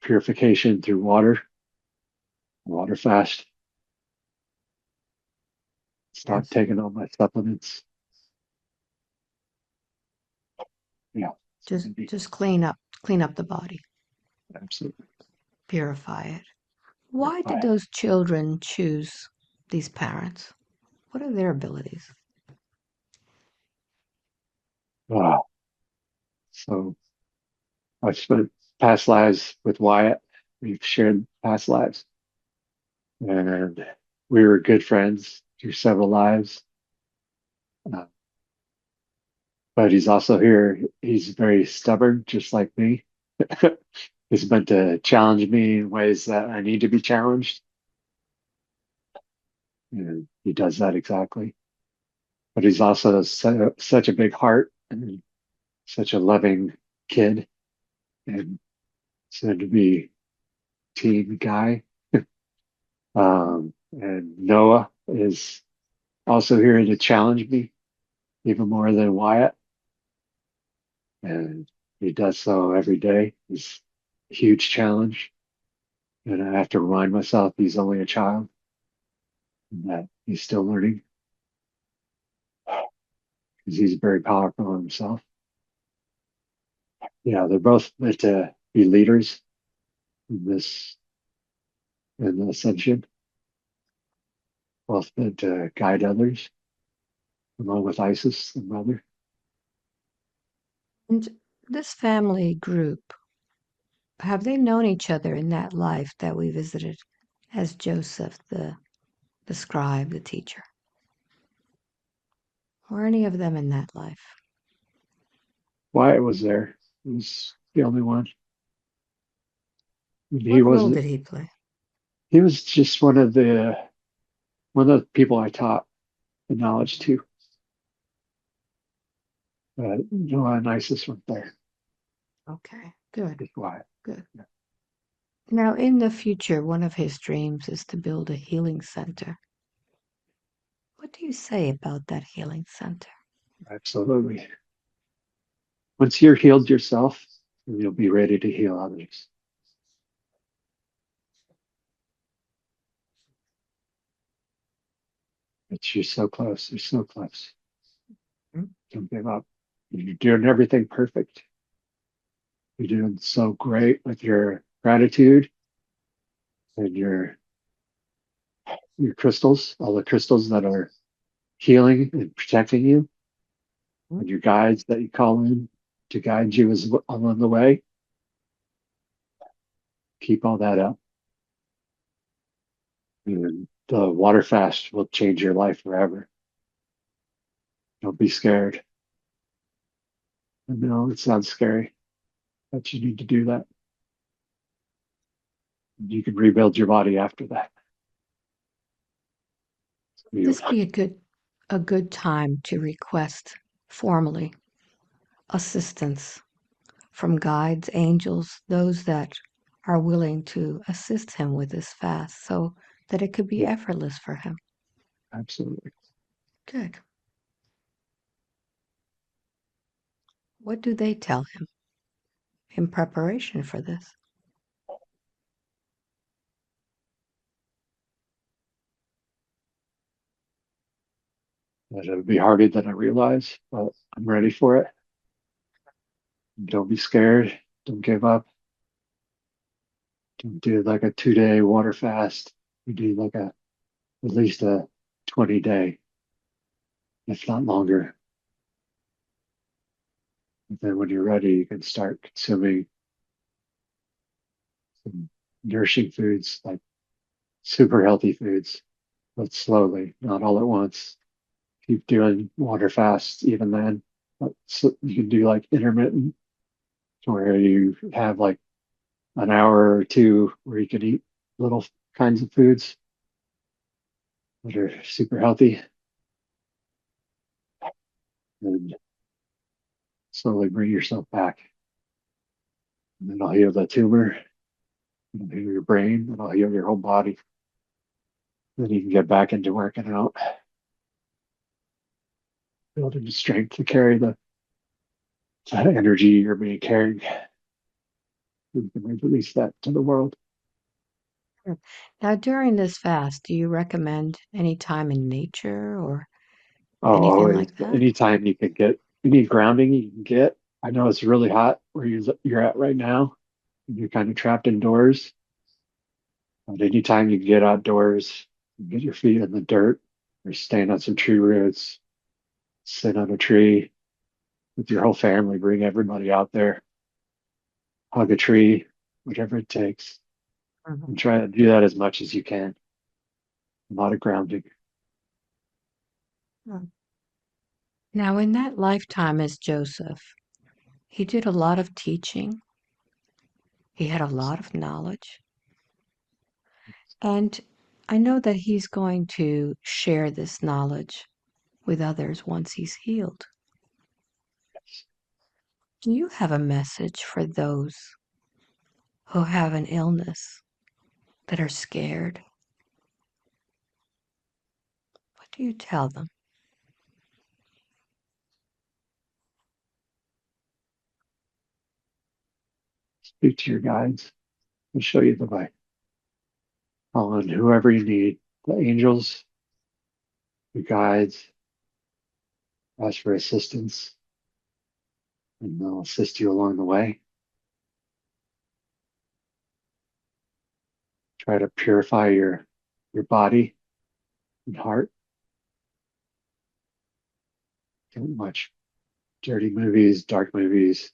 purification through water fast. Stop Yes. taking all my supplements. Yeah, it's Just gonna be just clean up the body, absolutely purify it. Why did fine. those children choose these parents? What are their abilities? Wow. So I've spent past lives with Wyatt. We've shared past lives, and we were good friends through several lives. Uh, but he's also here. He's very stubborn, just like me. He's meant to challenge me in ways that I need to be challenged, and he does that exactly. But he's also such a big heart and such a loving kid, and soon to be teen guy. And Noah is also here to challenge me even more than Wyatt, and he does so every day. He's a huge challenge, and I have to remind myself he's only a child and that he's still learning because he's very powerful himself. Yeah, they're both meant to be leaders in this in the ascension, both meant to guide others, along with Isis, the mother. And this family group, have they known each other in that life that we visited as Joseph, the scribe, the teacher? Were any of them in that life? Wyatt was there. He was the only one. He What role wasn't. did he play? He was just one of the people I taught the knowledge to. Noah and Isis weren't there. Okay, good, Just Wyatt. good. Yeah, Now, in the future, one of his dreams is to build a healing center. What do you say about that healing center? absolutely. Once you're healed yourself, you'll be ready to heal others. But you're so close. You're so close. Hmm? Don't give up. You're doing everything perfect. You're doing so great with your gratitude and your crystals, all the crystals that are healing and protecting you, Hmm? and your guides that you call in to guide you along the way. keep all that up. And the water fast will change your life forever. Don't be scared. I know it sounds scary, but you need to do that. You can rebuild your body after that. Would You, this be a good time to request formally assistance from guides, angels, those that are willing to assist him with this fast so that it could be yeah, effortless for him? absolutely. Good. What do they tell him in preparation for this? It would be harder than I realize, but I'm ready for it. Don't be scared. Don't give up. Don't do like a 2 day water fast. You do like at least a 20 day, if not longer. And then when you're ready, you can start consuming some nourishing foods, like super healthy foods, but slowly, not all at once. Keep doing water fasts even then. But so you can do like intermittent, where you have like an hour or two where you can eat little kinds of foods that are super healthy and slowly bring yourself back. And then it'll heal the tumor, it'll heal your brain, it'll heal your whole body. Then you can get back into working out, building the strength to carry that energy you're being carrying. You can release that to the world. Sure. Now, during this fast, do you recommend any time in nature or Oh, anything always. like that? Anytime you can get any grounding you can get. I know it's really hot where you're at right now. You're kind of trapped indoors. But anytime you can get outdoors, get your feet in the dirt, or stand on some tree roots, sit on a tree with your whole family, bring everybody out there, hug a tree, whatever it takes, and Mhm. try to do that as much as you can. A lot of grounding. Mm. Now, in that lifetime as Joseph, he did a lot of teaching, he had a lot of knowledge, and I know that he's going to share this knowledge with others once he's healed. Do you have a message for those who have an illness that are scared? What do you tell them? Speak to your guides and show you the way. Call on whoever you need, the angels, the guides, ask for assistance, and they'll assist you along the way. Try to purify your body and heart. Don't watch dirty movies, dark movies.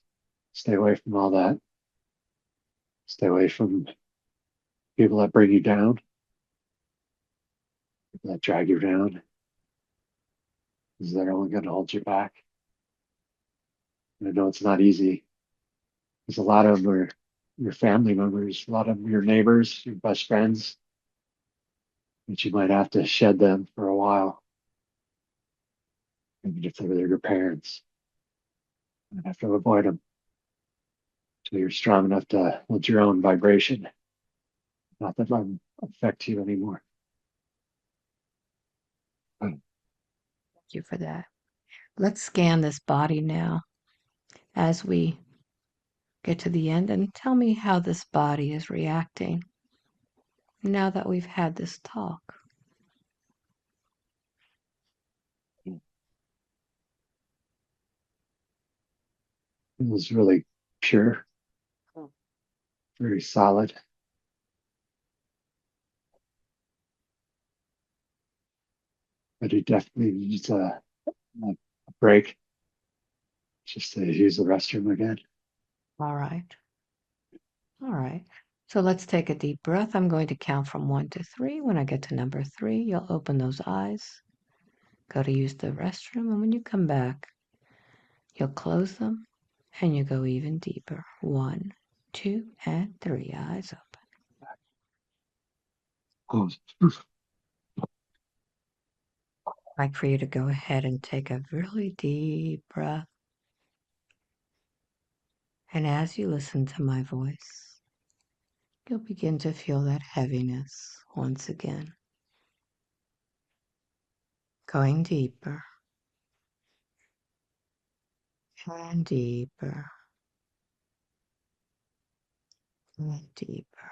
Stay away from all that. Stay away from people that bring you down, people that drag you down, because they're only going to hold you back. And I know it's not easy, because a lot of them are your family members, a lot of them are your neighbors, your best friends, but you might have to shed them for a while, even if they're your parents. You have to avoid them until you're strong enough to hold your own vibration, not that them affect you anymore. Thank you for that. Let's scan this body now as we get to the end and tell me how this body is reacting now that we've had this talk. It was really pure, very solid. But it definitely needs a break just to use the restroom again. All right. All right. So let's take a deep breath. I'm going to count from 1 to 3. When I get to number 3, you'll open those eyes, go to use the restroom, and when you come back, you'll close them and you go even deeper. 1, 2, and 3. Eyes open. Oh, I'd like for you to go ahead and take a really deep breath. And as you listen to my voice, you'll begin to feel that heaviness once again. Going deeper and deeper and deeper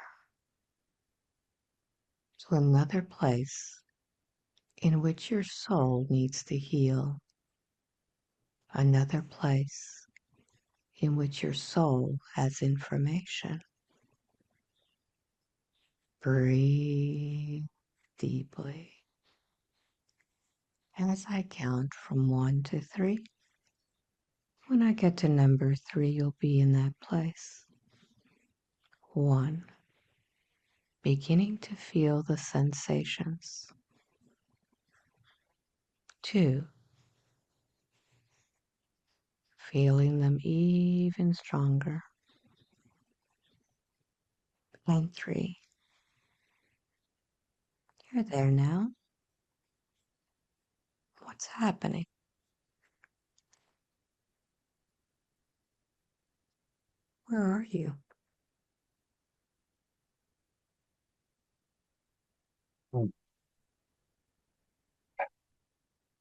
to another place in which your soul needs to heal. Another place in which your soul has information. Breathe deeply. As I count from 1 to 3, when I get to number 3, you'll be in that place. 1, beginning to feel the sensations. 2, feeling them even stronger. And 3, you're there now. What's happening? Where are you?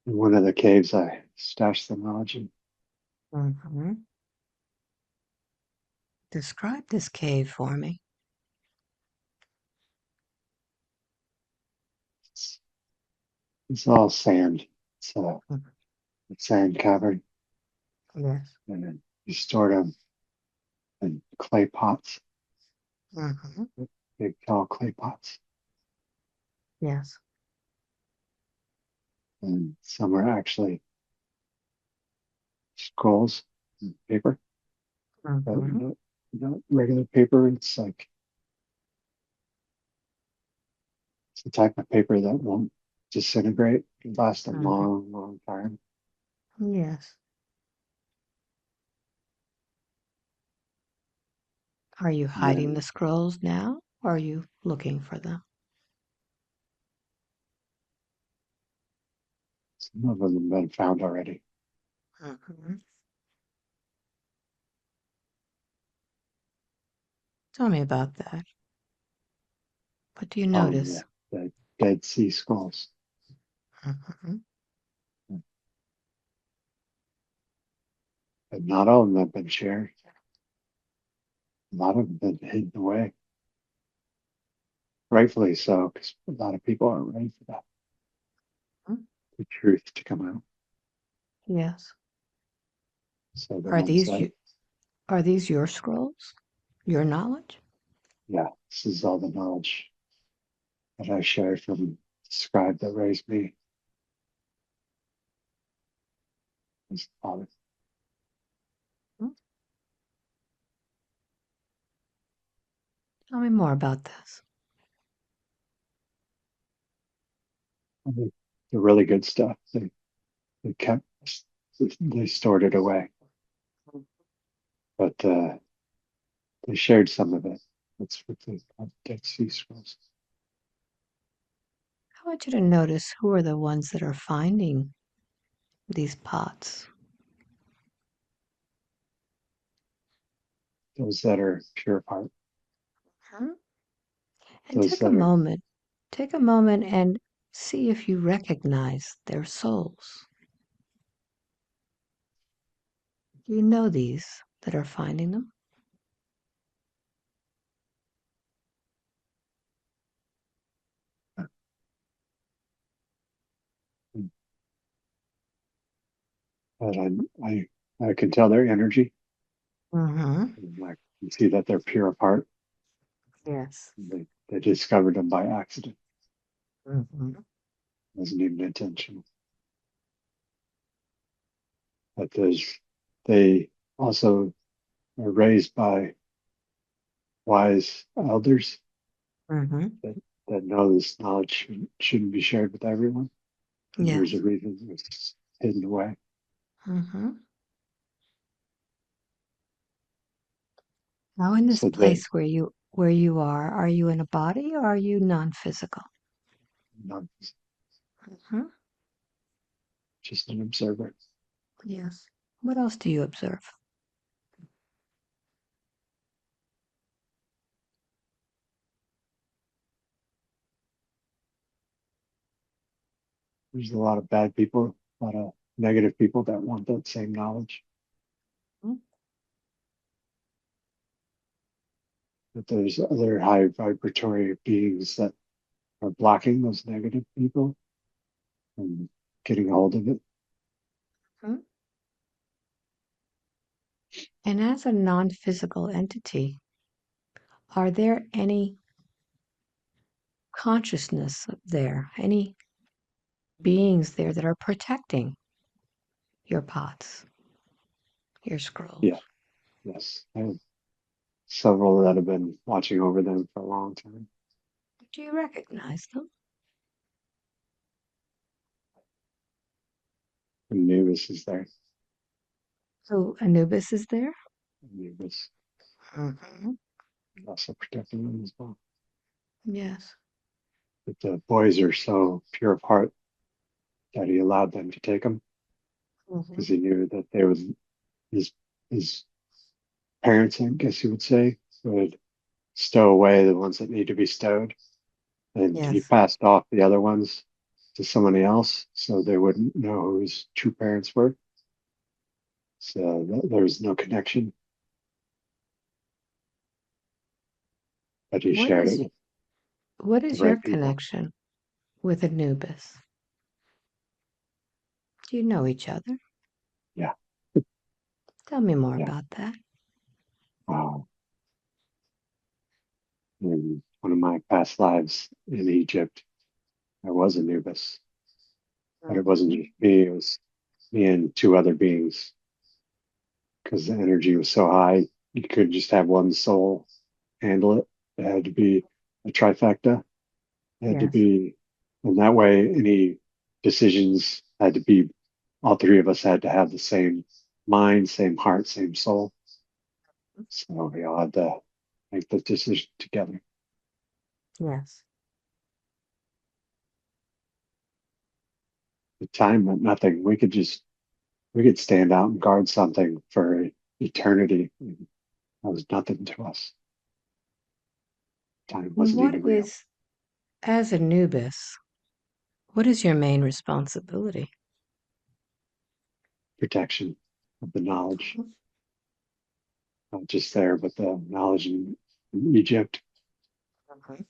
in one of the caves, I stashed the knowledge in. Mm-hmm. Describe this cave for me. It's, it's all sand. It's a Mhm. sand cavern, Yes. and then you store them in clay pots, Mm-hmm. big tall clay pots, Yes. and some are actually scrolls and paper, but Mm-hmm. not regular paper. It's the type of paper that won't disintegrate. It lasts a Mm-hmm. long, long time. Yes. Are you And hiding the then scrolls now, or are you looking for them? some of them have been found already. Mm-hmm. Tell me about that. What do you Oh, notice? the Dead Sea Scrolls. Mm-hmm. But not all of them have been shared. A lot of them have been hidden away. Rightfully so, because a lot of people aren't ready for that, the truth to come out. Yes. So the Are ones these that, you? Are these your scrolls? Your knowledge? yeah, this is all the knowledge that I shared from the scribe that raised me as father. Hmm? Tell me more about this. The really good stuff, they kept, they stored it away, but they shared some of it. That's what the Dead Sea Scrolls. I want you to notice who are the ones that are finding these pots. Those that are pure of heart, Huh? And those take a that are, moment. Take a moment and see if you recognize their souls. You know these that are finding them? but I can tell their energy. Mm-hmm. And I can see that they're pure of heart. Yes. They discovered them by accident. Mm-hmm. It wasn't even intentional. But they also are raised by wise elders Mm-hmm. that, that know this knowledge shouldn't be shared with everyone. And there's a Yes. reason it's hidden away. Mm-hmm. Now, in this So that place where you are you in a body or are you non-physical? not Mm-hmm. just an observer. Yes. What else do you observe? There's a lot of bad people, a lot of negative people that want that same knowledge. Mm. But there's other high vibratory beings that are blocking those negative people from getting a hold of it. Mhm. And as a non-physical entity, are there any consciousness there, any beings there that are protecting your pots, your scrolls? Yeah, yes. I have several that have been watching over them for a long time. Do you recognize them? Anubis is there. So Anubis is there? Anubis Hmm. is also protecting them as well. Yes. But the boys are so pure of heart that he allowed them to take them Hmm. because he knew that they would his his parents, I guess you would say, would stow away the ones that need to be stowed, and he Yes. passed off the other ones to somebody else so they wouldn't know who his true parents were. So there was no connection, but he What shared it is with what the is your right people. connection with Anubis? Do you know each other? Yeah, Tell me more yeah. about that. Wow. In one of my past lives in Egypt, I was Anubis, but it wasn't Hmm. just me, it was me and two other beings because the energy was so high. You couldn't just have one soul handle it. It had to be a trifecta. It had to Yes. be, and that way, any decisions had to be, all three of us had to have the same mind, same heart, same soul. So we all had to make the decision together. Yes. The time meant nothing. We could stand out and guard something for eternity. That was nothing to us. Time And wasn't what even real. is, as Anubis, what is your main responsibility? Protection of the knowledge, not just there, but the knowledge in Egypt, Mhm.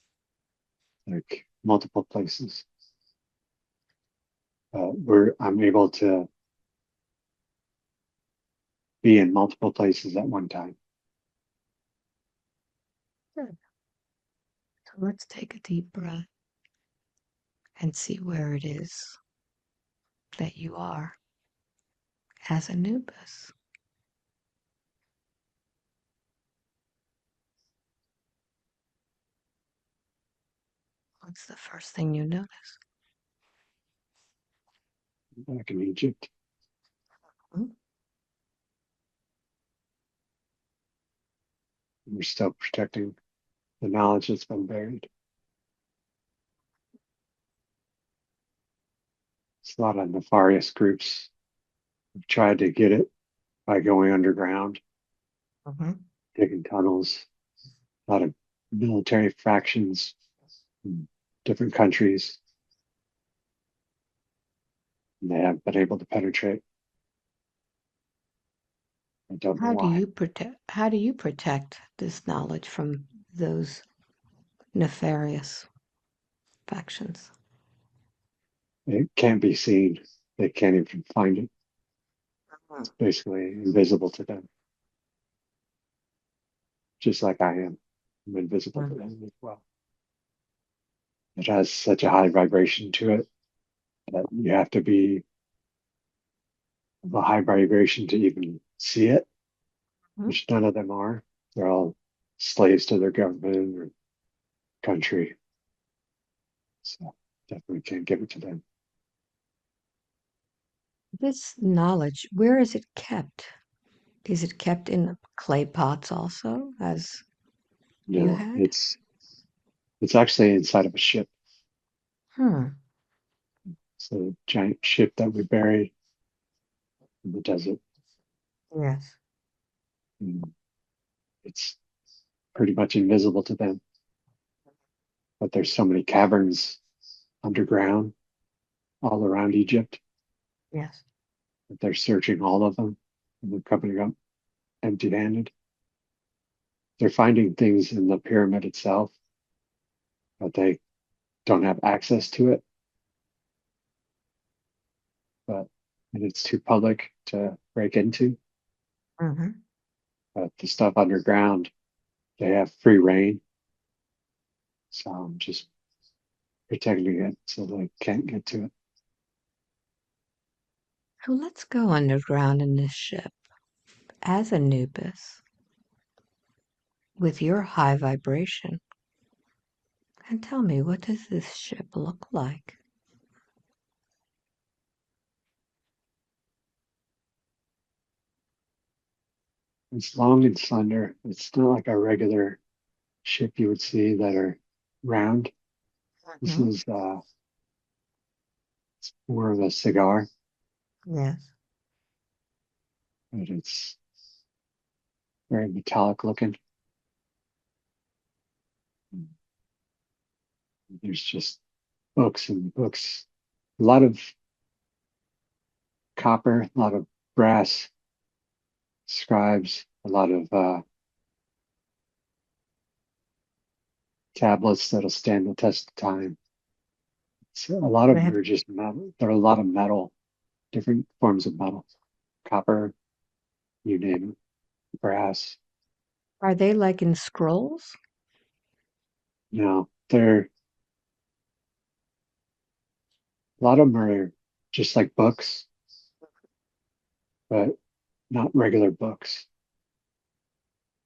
like multiple places. Where I'm able to be in multiple places at one time. Good. So let's take a deep breath and see where it is that you are as Anubis. What's the first thing you notice? Back in Egypt, Hmm? we're still protecting the knowledge that's been buried. It's a lot of nefarious groups who've tried to get it by going underground, Hmm. digging tunnels, a lot of military fractions in different countries, and they haven't been able to penetrate. I don't know why. How do you protect this knowledge from those nefarious factions? It can't be seen. They can't even find it. Mhm. It's basically invisible to them, just like I am. I'm invisible to Mhm. them as well. It has such a high vibration to it that you have to be of a high vibration to even see it, which none of them are. They're all slaves to their government or country. So definitely can't give it to them. This knowledge, where is it kept? Is it kept in clay pots also, as you No, had? it's actually inside of a ship. Hmm. It's a giant ship that we buried in the desert. Yes. And it's pretty much invisible to them. But there's so many caverns underground all around Egypt Yes. that they're searching all of them and they're coming up empty-handed. They're finding things in the pyramid itself, but they don't have access to it. But and it's too public to break into. Hmm. But the stuff underground, they have free reign. So I'm just protecting it so they can't get to it. So let's go underground in this ship as Anubis with your high vibration and tell me, what does this ship look like? It's long and slender. It's not like a regular ship you would see that are round. This Hmm. is it's more of a cigar, Yes. but it's very metallic looking. There's just books and books, a lot of copper, a lot of brass scribes, a lot of tablets that'll stand the test of time. So a lot of They them have, are just metal. There are a lot of metal, different forms of metal, copper, you name it, brass. are they like in scrolls? No, they're a lot of them are just like books, but not regular books.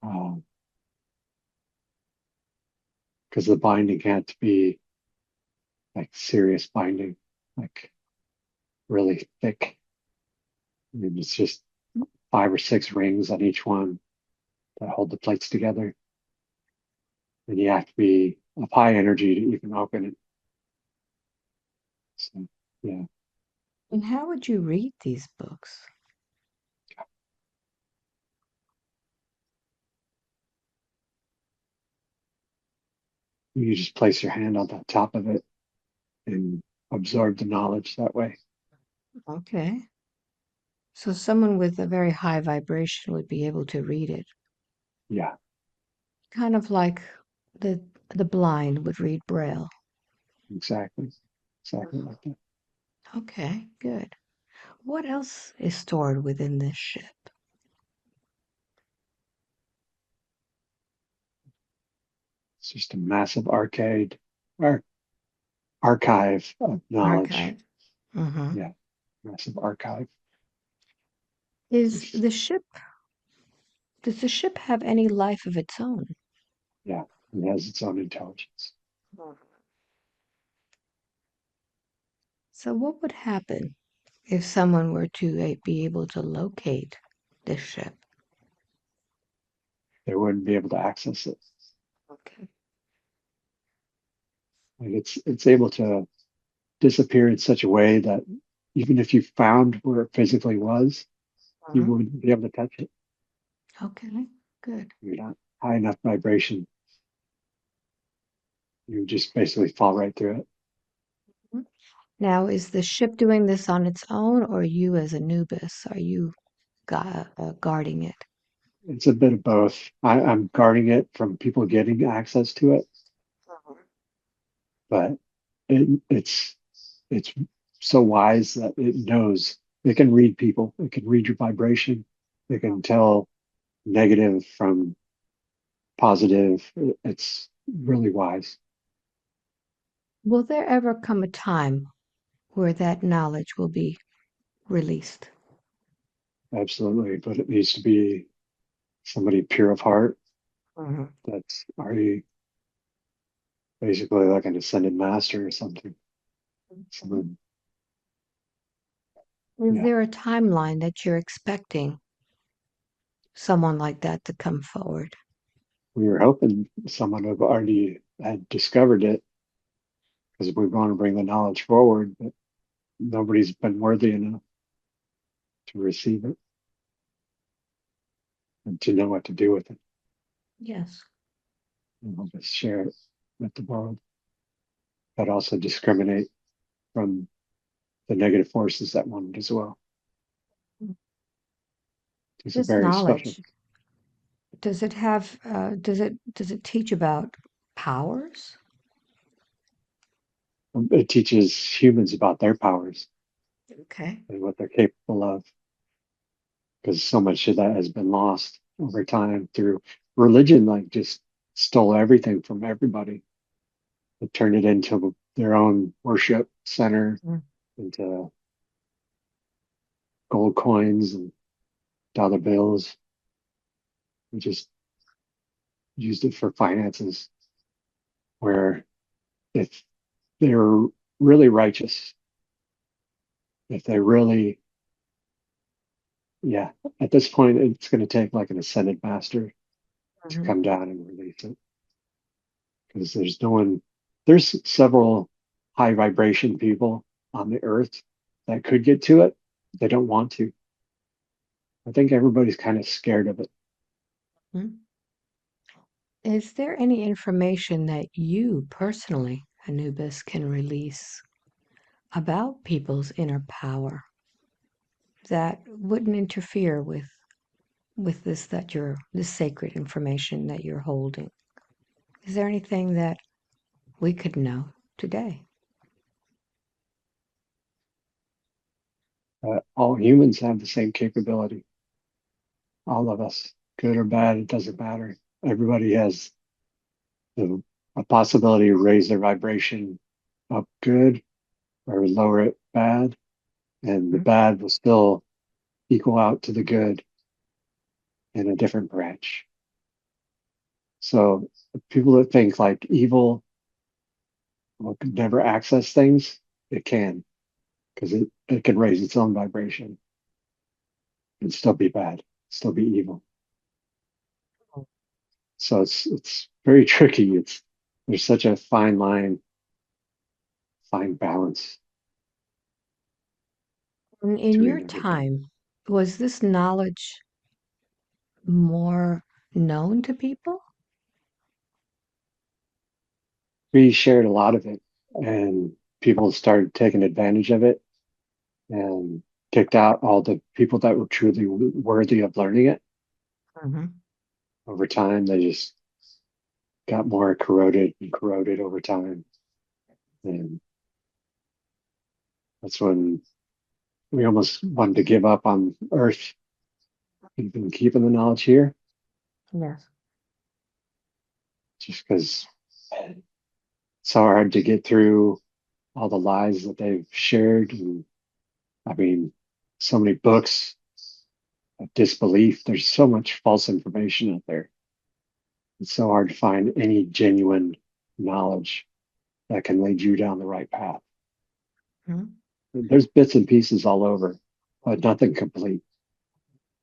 Because the binding had to be like serious binding, like really thick. I mean, it's just 5 or 6 rings on each one that hold the plates together. And you have to be of high energy to even open it. So, yeah, And how would you read these books? you just place your hand on the top of it and absorb the knowledge that way. Okay. So someone with a very high vibration would be able to read it, Yeah, kind of like the the blind would read Braille. exactly. Exactly like that. Okay, good. What else is stored within this ship? It's just a massive archive of knowledge. Archive. Hmm. Yeah, massive archive. Is It's, the ship, does the ship have any life of its own? yeah, it has its own intelligence. So what would happen if someone were to be able to locate this ship? They wouldn't be able to access it. Okay. Like it's able to disappear in such a way that even if you found where it physically was, you Mhm. wouldn't be able to touch it. Okay, good. You're not high enough vibration. You just basically fall right through it. Mhm. Now, is the ship doing this on its own, or you as Anubis, are you guarding it? It's a bit of both. I'm guarding it from people getting access to it, Mhm. but it's so wise that it knows it can read people. It can read your vibration. It can tell negative from positive. It's really wise. Will there ever come a time where that knowledge will be released? Absolutely. But it needs to be somebody pure of heart Mhm. That's already basically like an ascended master or something. Someone, Is yeah, there a timeline that you're expecting someone like that to come forward? we were hoping someone would already had discovered it because we want to bring the knowledge forward, but nobody's been worthy enough to receive it and to know what to do with it. Yes. And we'll just share it with the world, but also discriminate from the negative forces that want it as well. It's a This very special. knowledge, does it teach about powers? It teaches humans about their powers Okay. and what they're capable of, because so much of that has been lost over time through religion. Like just stole everything from everybody and turned it into their own worship center, Mm. into gold coins and dollar bills. We just used it for finances. Where if they're really righteous, if they really, yeah, at this point, it's going to take like an ascended master to Mhm. come down and release it, because there's no one, there's several high vibration people on the earth that could get to it. They don't want to. I think everybody's kind of scared of it. Mhm. Is there any information that you personally, Anubis, can release about people's inner power that wouldn't interfere with this sacred information that you're holding? Is there anything that we could know today? All humans have the same capability. All of us, good or bad, it doesn't matter. Everybody has the, a possibility to raise their vibration up good or lower it bad, and the Mhm. bad will still equal out to the good in a different branch. So people that think like evil will never access things, it can, because it can raise its own vibration and still be bad, still be evil. So it's very tricky. It's there's such a fine line, fine balance In your between everything. time, was this knowledge more known to people? We shared a lot of it, and people started taking advantage of it and kicked out all the people that were truly worthy of learning it. Hmm. Over time, they just got more corroded and corroded over time. And that's when we almost wanted to give up on Earth and been keeping the knowledge here, Yes. just because it's so hard to get through all the lies that they've shared. And I mean, so many books of disbelief. There's so much false information out there. It's so hard to find any genuine knowledge that can lead you down the right path. Mhm. There's bits and pieces all over, but nothing complete,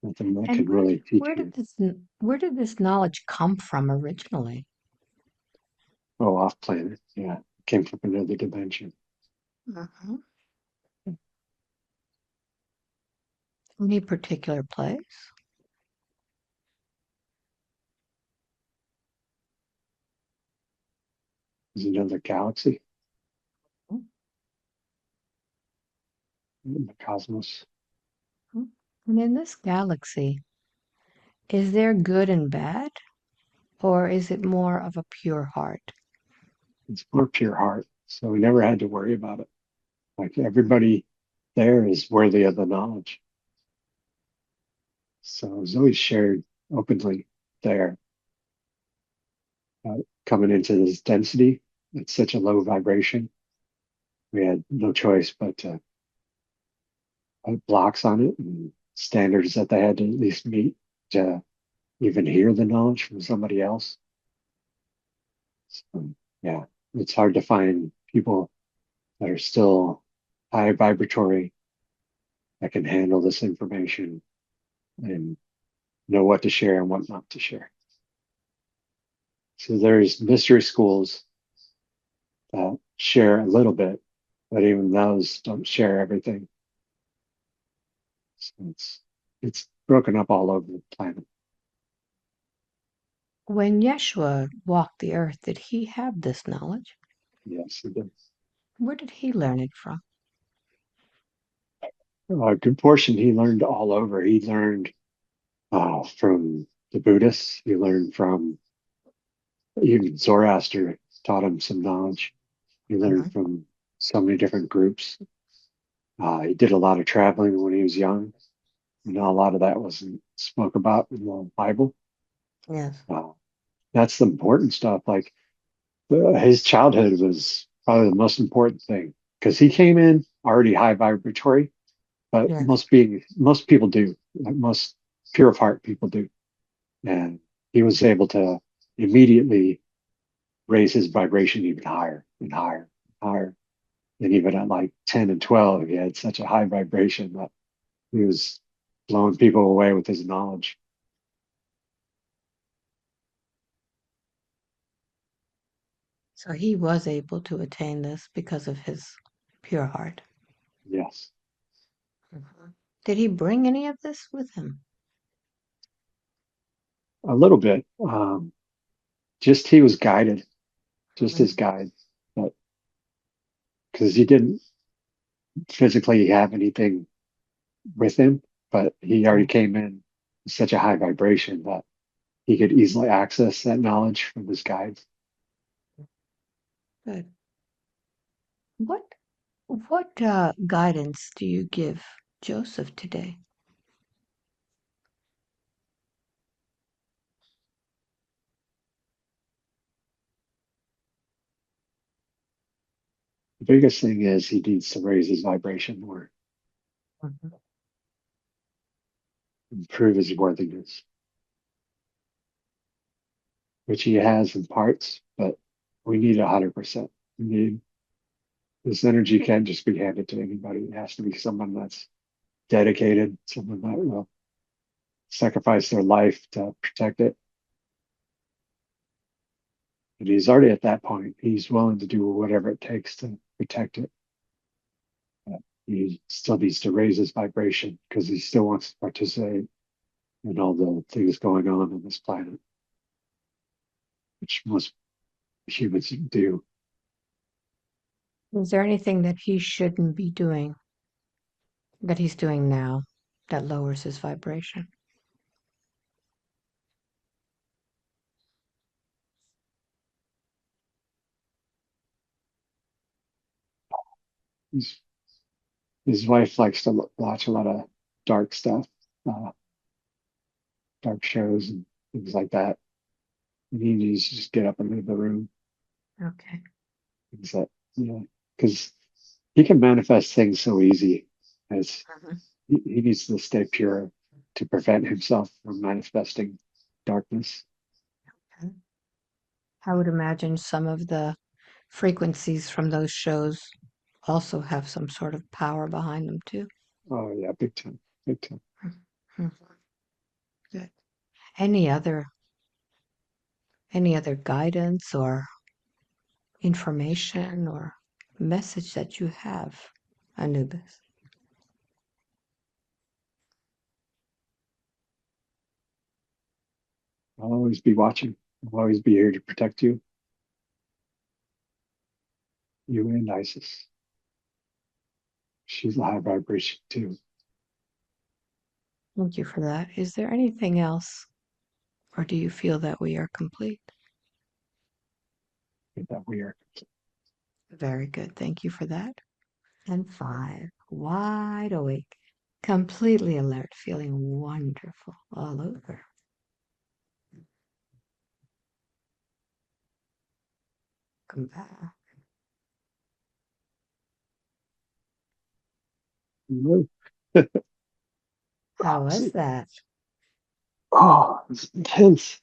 nothing that And can really teach you. where did this knowledge come from originally? Oh, off planet. Yeah. Came from another dimension. Mhm. Any particular place? There's another galaxy in the cosmos. Mhm. And in this galaxy, is there good and bad, or is it more of a pure heart? It's more pure heart. So we never had to worry about it. Like everybody there is worthy of the knowledge. So it was always shared openly there. Coming into this density, it's such a low vibration. We had no choice but to put blocks on it and standards that they had to at least meet to even hear the knowledge from somebody else. So, yeah, it's hard to find people that are still high vibratory that can handle this information and know what to share and what not to share. So there's mystery schools that share a little bit, but even those don't share everything. So it's broken up all over the planet. When Yeshua walked the earth, did he have this knowledge? Yes, it is. Where did he learn it from? A good portion he learned all over. He learned from the Buddhists. He learned from even Zoroaster taught him some knowledge. He learned Mhm. from so many different groups. He did a lot of traveling when he was young. You know, a lot of that wasn't spoke about in the Bible. Yes. Uh, that's the important stuff. Like his childhood was probably the most important thing because he came in already high vibratory, but Yes. most people do, like most pure of heart people do, and he was able to immediately raise his vibration even higher and higher and higher. And even at like 10 and 12, he had such a high vibration that he was blowing people away with his knowledge. So he was able to attain this because of his pure heart. Yes, Mhm. Did he bring any of this with him? a little bit. Just he was guided, just his Mhm. guide, but because he didn't physically have anything with him, but he already Okay, came in with such a high vibration that he could easily access that knowledge from his guides. good. What guidance do you give Joseph today? The biggest thing is he needs to raise his vibration more, Mhm. improve his worthiness, which he has in parts, but we need 100%. We need this energy can't just be handed to anybody. It has to be someone that's dedicated, someone that will sacrifice their life to protect it. And he's already at that point. He's willing to do whatever it takes to protect it. But he still needs to raise his vibration because he still wants to participate in all the things going on this planet, which most humans do. Is there anything that he shouldn't be doing that he's doing now that lowers his vibration? He's, his wife likes to watch a lot of dark stuff, uh, dark shows and things like that. And he needs to just get up and leave the room. Okay. Things that, you know, because he can manifest things so easy as Mhm. he needs to stay pure to prevent himself from manifesting darkness. Okay. I would imagine some of the frequencies from those shows also have some sort of power behind them too. Oh yeah, big time, big time. Mhm. Good. Any other guidance or information or message that you have, Anubis? I'll always be watching. I'll always be here to protect you, you and Isis. She's a high vibration too. Thank you for that. Is there anything else, or do you feel that we are complete? That we are. Very good. Thank you for that. And 5, wide awake, completely alert, feeling wonderful all over. Come back. Hello. How was See, that? Oh, it's intense,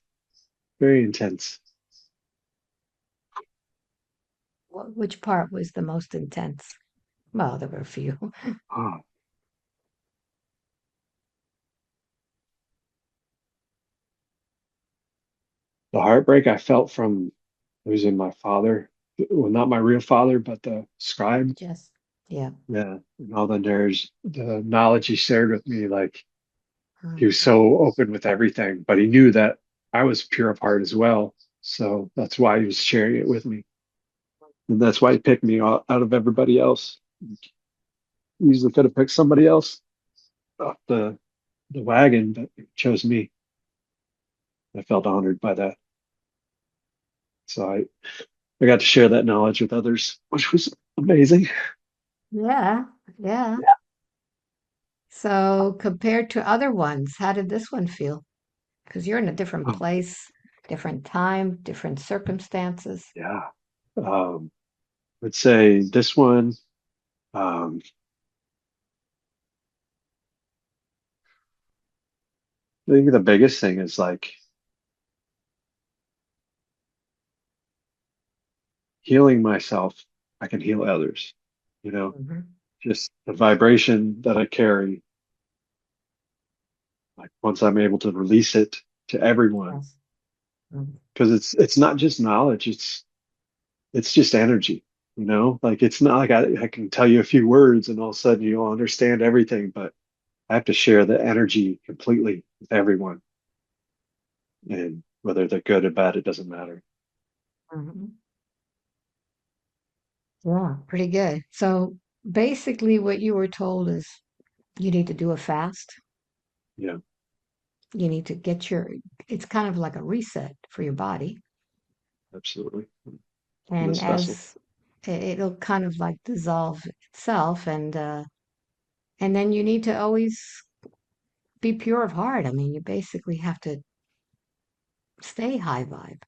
very intense. Which part was the most intense? Well, there were a few. Oh, the heartbreak I felt from losing my father. Well, not my real father, but the scribe. Just, yeah. Yeah, and all the knowledge he shared with me, like he was Mhm. so open with everything, but he knew that I was pure of heart as well. So that's why he was sharing it with me. And that's why he picked me out of everybody else. He easily could have picked somebody else off the wagon, but he chose me. I felt honored by that. So I got to share that knowledge with others, which was amazing. Yeah, yeah. Yeah. So compared to other ones, how did this one feel? Because you're in a different Oh, place, different time, different circumstances. yeah. Let's say this one, um, I think the biggest thing is like healing myself. I can heal others, you know, Hmm. just the vibration that I carry. Like once I'm able to release it to everyone, Yes. Mhm. because it's not just knowledge, it's just energy, you know, like it's not like I can tell you a few words and all of a sudden you'll understand everything, but I have to share the energy completely with everyone. And whether they're good or bad, it doesn't matter. Mhm. Yeah, pretty good. So basically, what you were told is you need to do a fast. Yeah, You need to get it's kind of like a reset for your body. absolutely. And This vessel. as it'll kind of like dissolve itself, and then you need to always be pure of heart. I mean, you basically have to stay high vibe.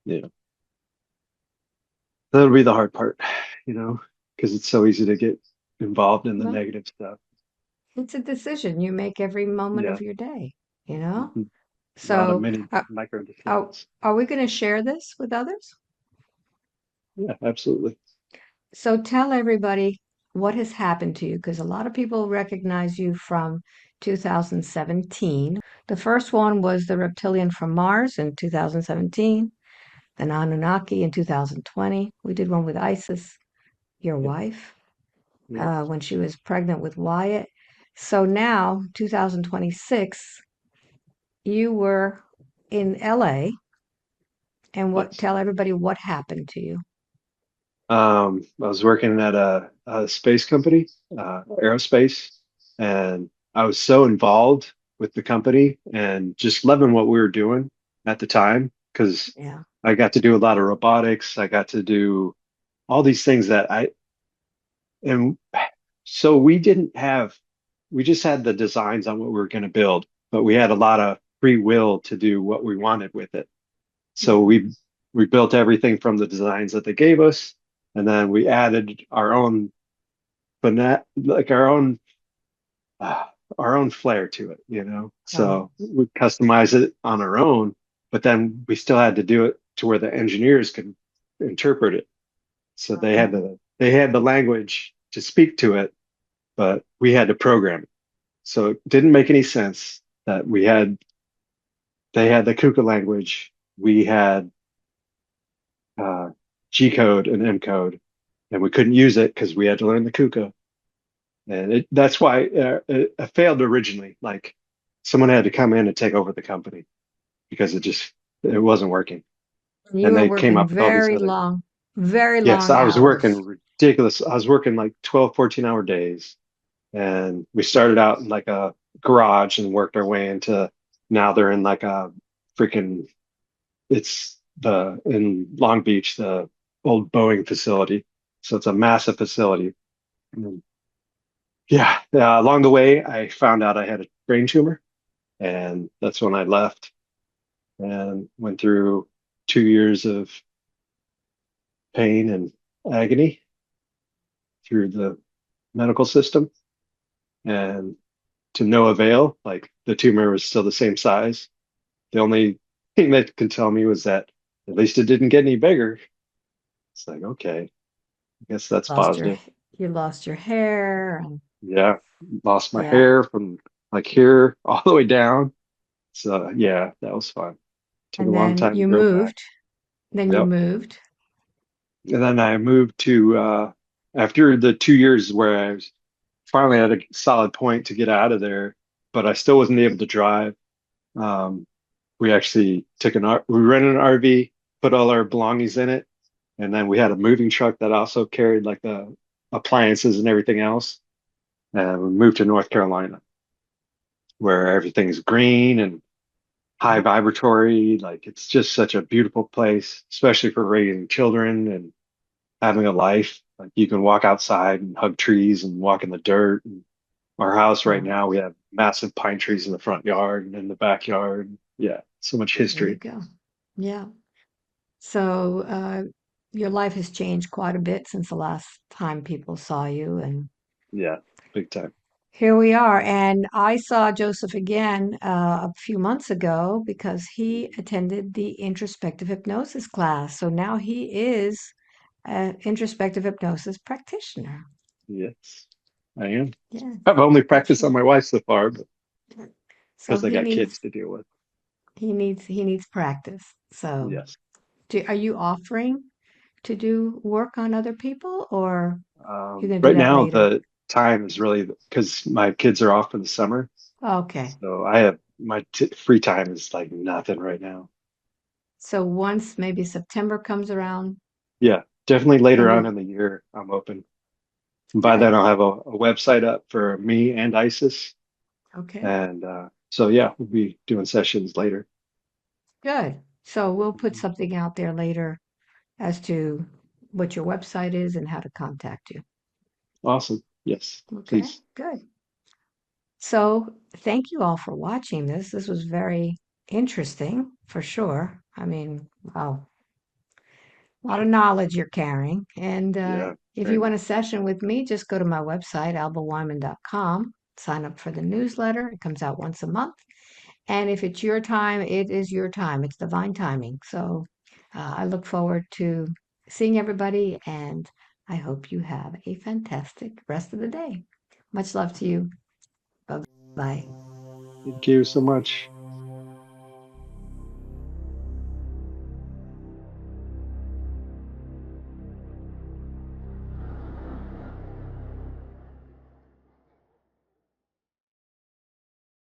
Yeah. That'll be the hard part, you know, because it's so easy to get involved in the Well, negative stuff. it's a decision you make every moment Yeah. of your day, you know? Mhm. A lot of So, many uh, micro are, decisions. are we going to share this with others? Yeah, absolutely. So tell everybody what has happened to you, because a lot of people recognize you from 2017. The first one was the reptilian from Mars in 2017, then Anunnaki in 2020. We did one with Isis, your Yeah, wife, yeah. when she was pregnant with Wyatt. So now, 2026, you were in LA, and Yes. tell everybody what happened to you. I was working at a space company, aerospace, and I was so involved with the company and just loving what we were doing at the time because Yeah. I got to do a lot of robotics. I got to do all these things and so we just had the designs on what we were going to build, but we had a lot of free will to do what we wanted with it. So Mhm. we built everything from the designs that they gave us, and then we added like uh, our own flair to it, you know. Oh, So we customized it on our own, but then we still had to do it to where the engineers could interpret it. So mhm. they had the language to speak to it, but we had to program it. So it didn't make any sense that they had the Kuka language, we had uh, G code and M code, and we couldn't use it because we had to learn the Kuka. And that's why it failed originally. Like someone had to come in and take over the company because it wasn't working. You And were they came working up with all these other. very Yes, long I was hours. working ridiculous. I was working like 12, 14-hour days. And we started out in like a garage and worked our way into now they're in like a freaking it's the in Long Beach, the old Boeing facility. So it's a massive facility. And yeah, along the way, I found out I had a brain tumor, and that's when I left and went through 2 years of pain and agony through the medical system. And to no avail. Like the tumor was still the same size. The only thing that could tell me was that at least it didn't get any bigger. It's like, okay, I guess that's Lost your positive. you lost your hair and Yeah, lost my yeah. hair from like here all the way down. So yeah, that was fun. Took a And long then time to you grow back. moved. Then you Yep. moved. And then I moved to after the 2 years where I was finally at a solid point to get out of there, but I still wasn't able to drive. Um, we actually we rented an RV, put all our belongings in it, and then we had a moving truck that also carried like the appliances and everything else. And we moved to North Carolina, where everything's green and high Oh, vibratory. Like it's just such a beautiful place, especially for raising children and having a life. Like you can walk outside and hug trees and walk in the dirt. And our house right oh, now, we have massive pine trees in the front yard and in the backyard. Yeah, so much there you history. go. Yeah. So your life has changed quite a bit since the last time people saw you, and Yeah, big time. here we are. And I saw Joseph again a few months ago because he attended the introspective hypnosis class. So now he is an introspective hypnosis practitioner. Yes, I am. Yeah, I've only that's practiced on my wife so far, but so because I got kids to deal with. he needs practice. So Yes. are you offering to do work on other people, or you're going to do Right that now, later? the time is really because my kids are off in the summer. Okay. So I have my t free time is like nothing right now. So once maybe September comes around, Yeah, definitely later then on you in the year, I'm open. And by then, good. I'll have a website up for me and ISIS. Okay. And so, yeah, we'll be doing sessions later. Good. So we'll put Mhm. something out there later as to what your website is and how to contact you. Awesome. Yes, Okay. please. Good. So thank you all for watching this. This was very interesting for sure. I mean, wow, a lot of knowledge you're carrying. And Yeah, if very you want a much. session with me, just go to my website, albaweinman.com, sign up for the newsletter. It comes out once a month. And if it's your time, it is your time. It's divine timing. So I look forward to seeing everybody, and I hope you have a fantastic rest of the day. Much love to you. Bye bye. Thank you so much.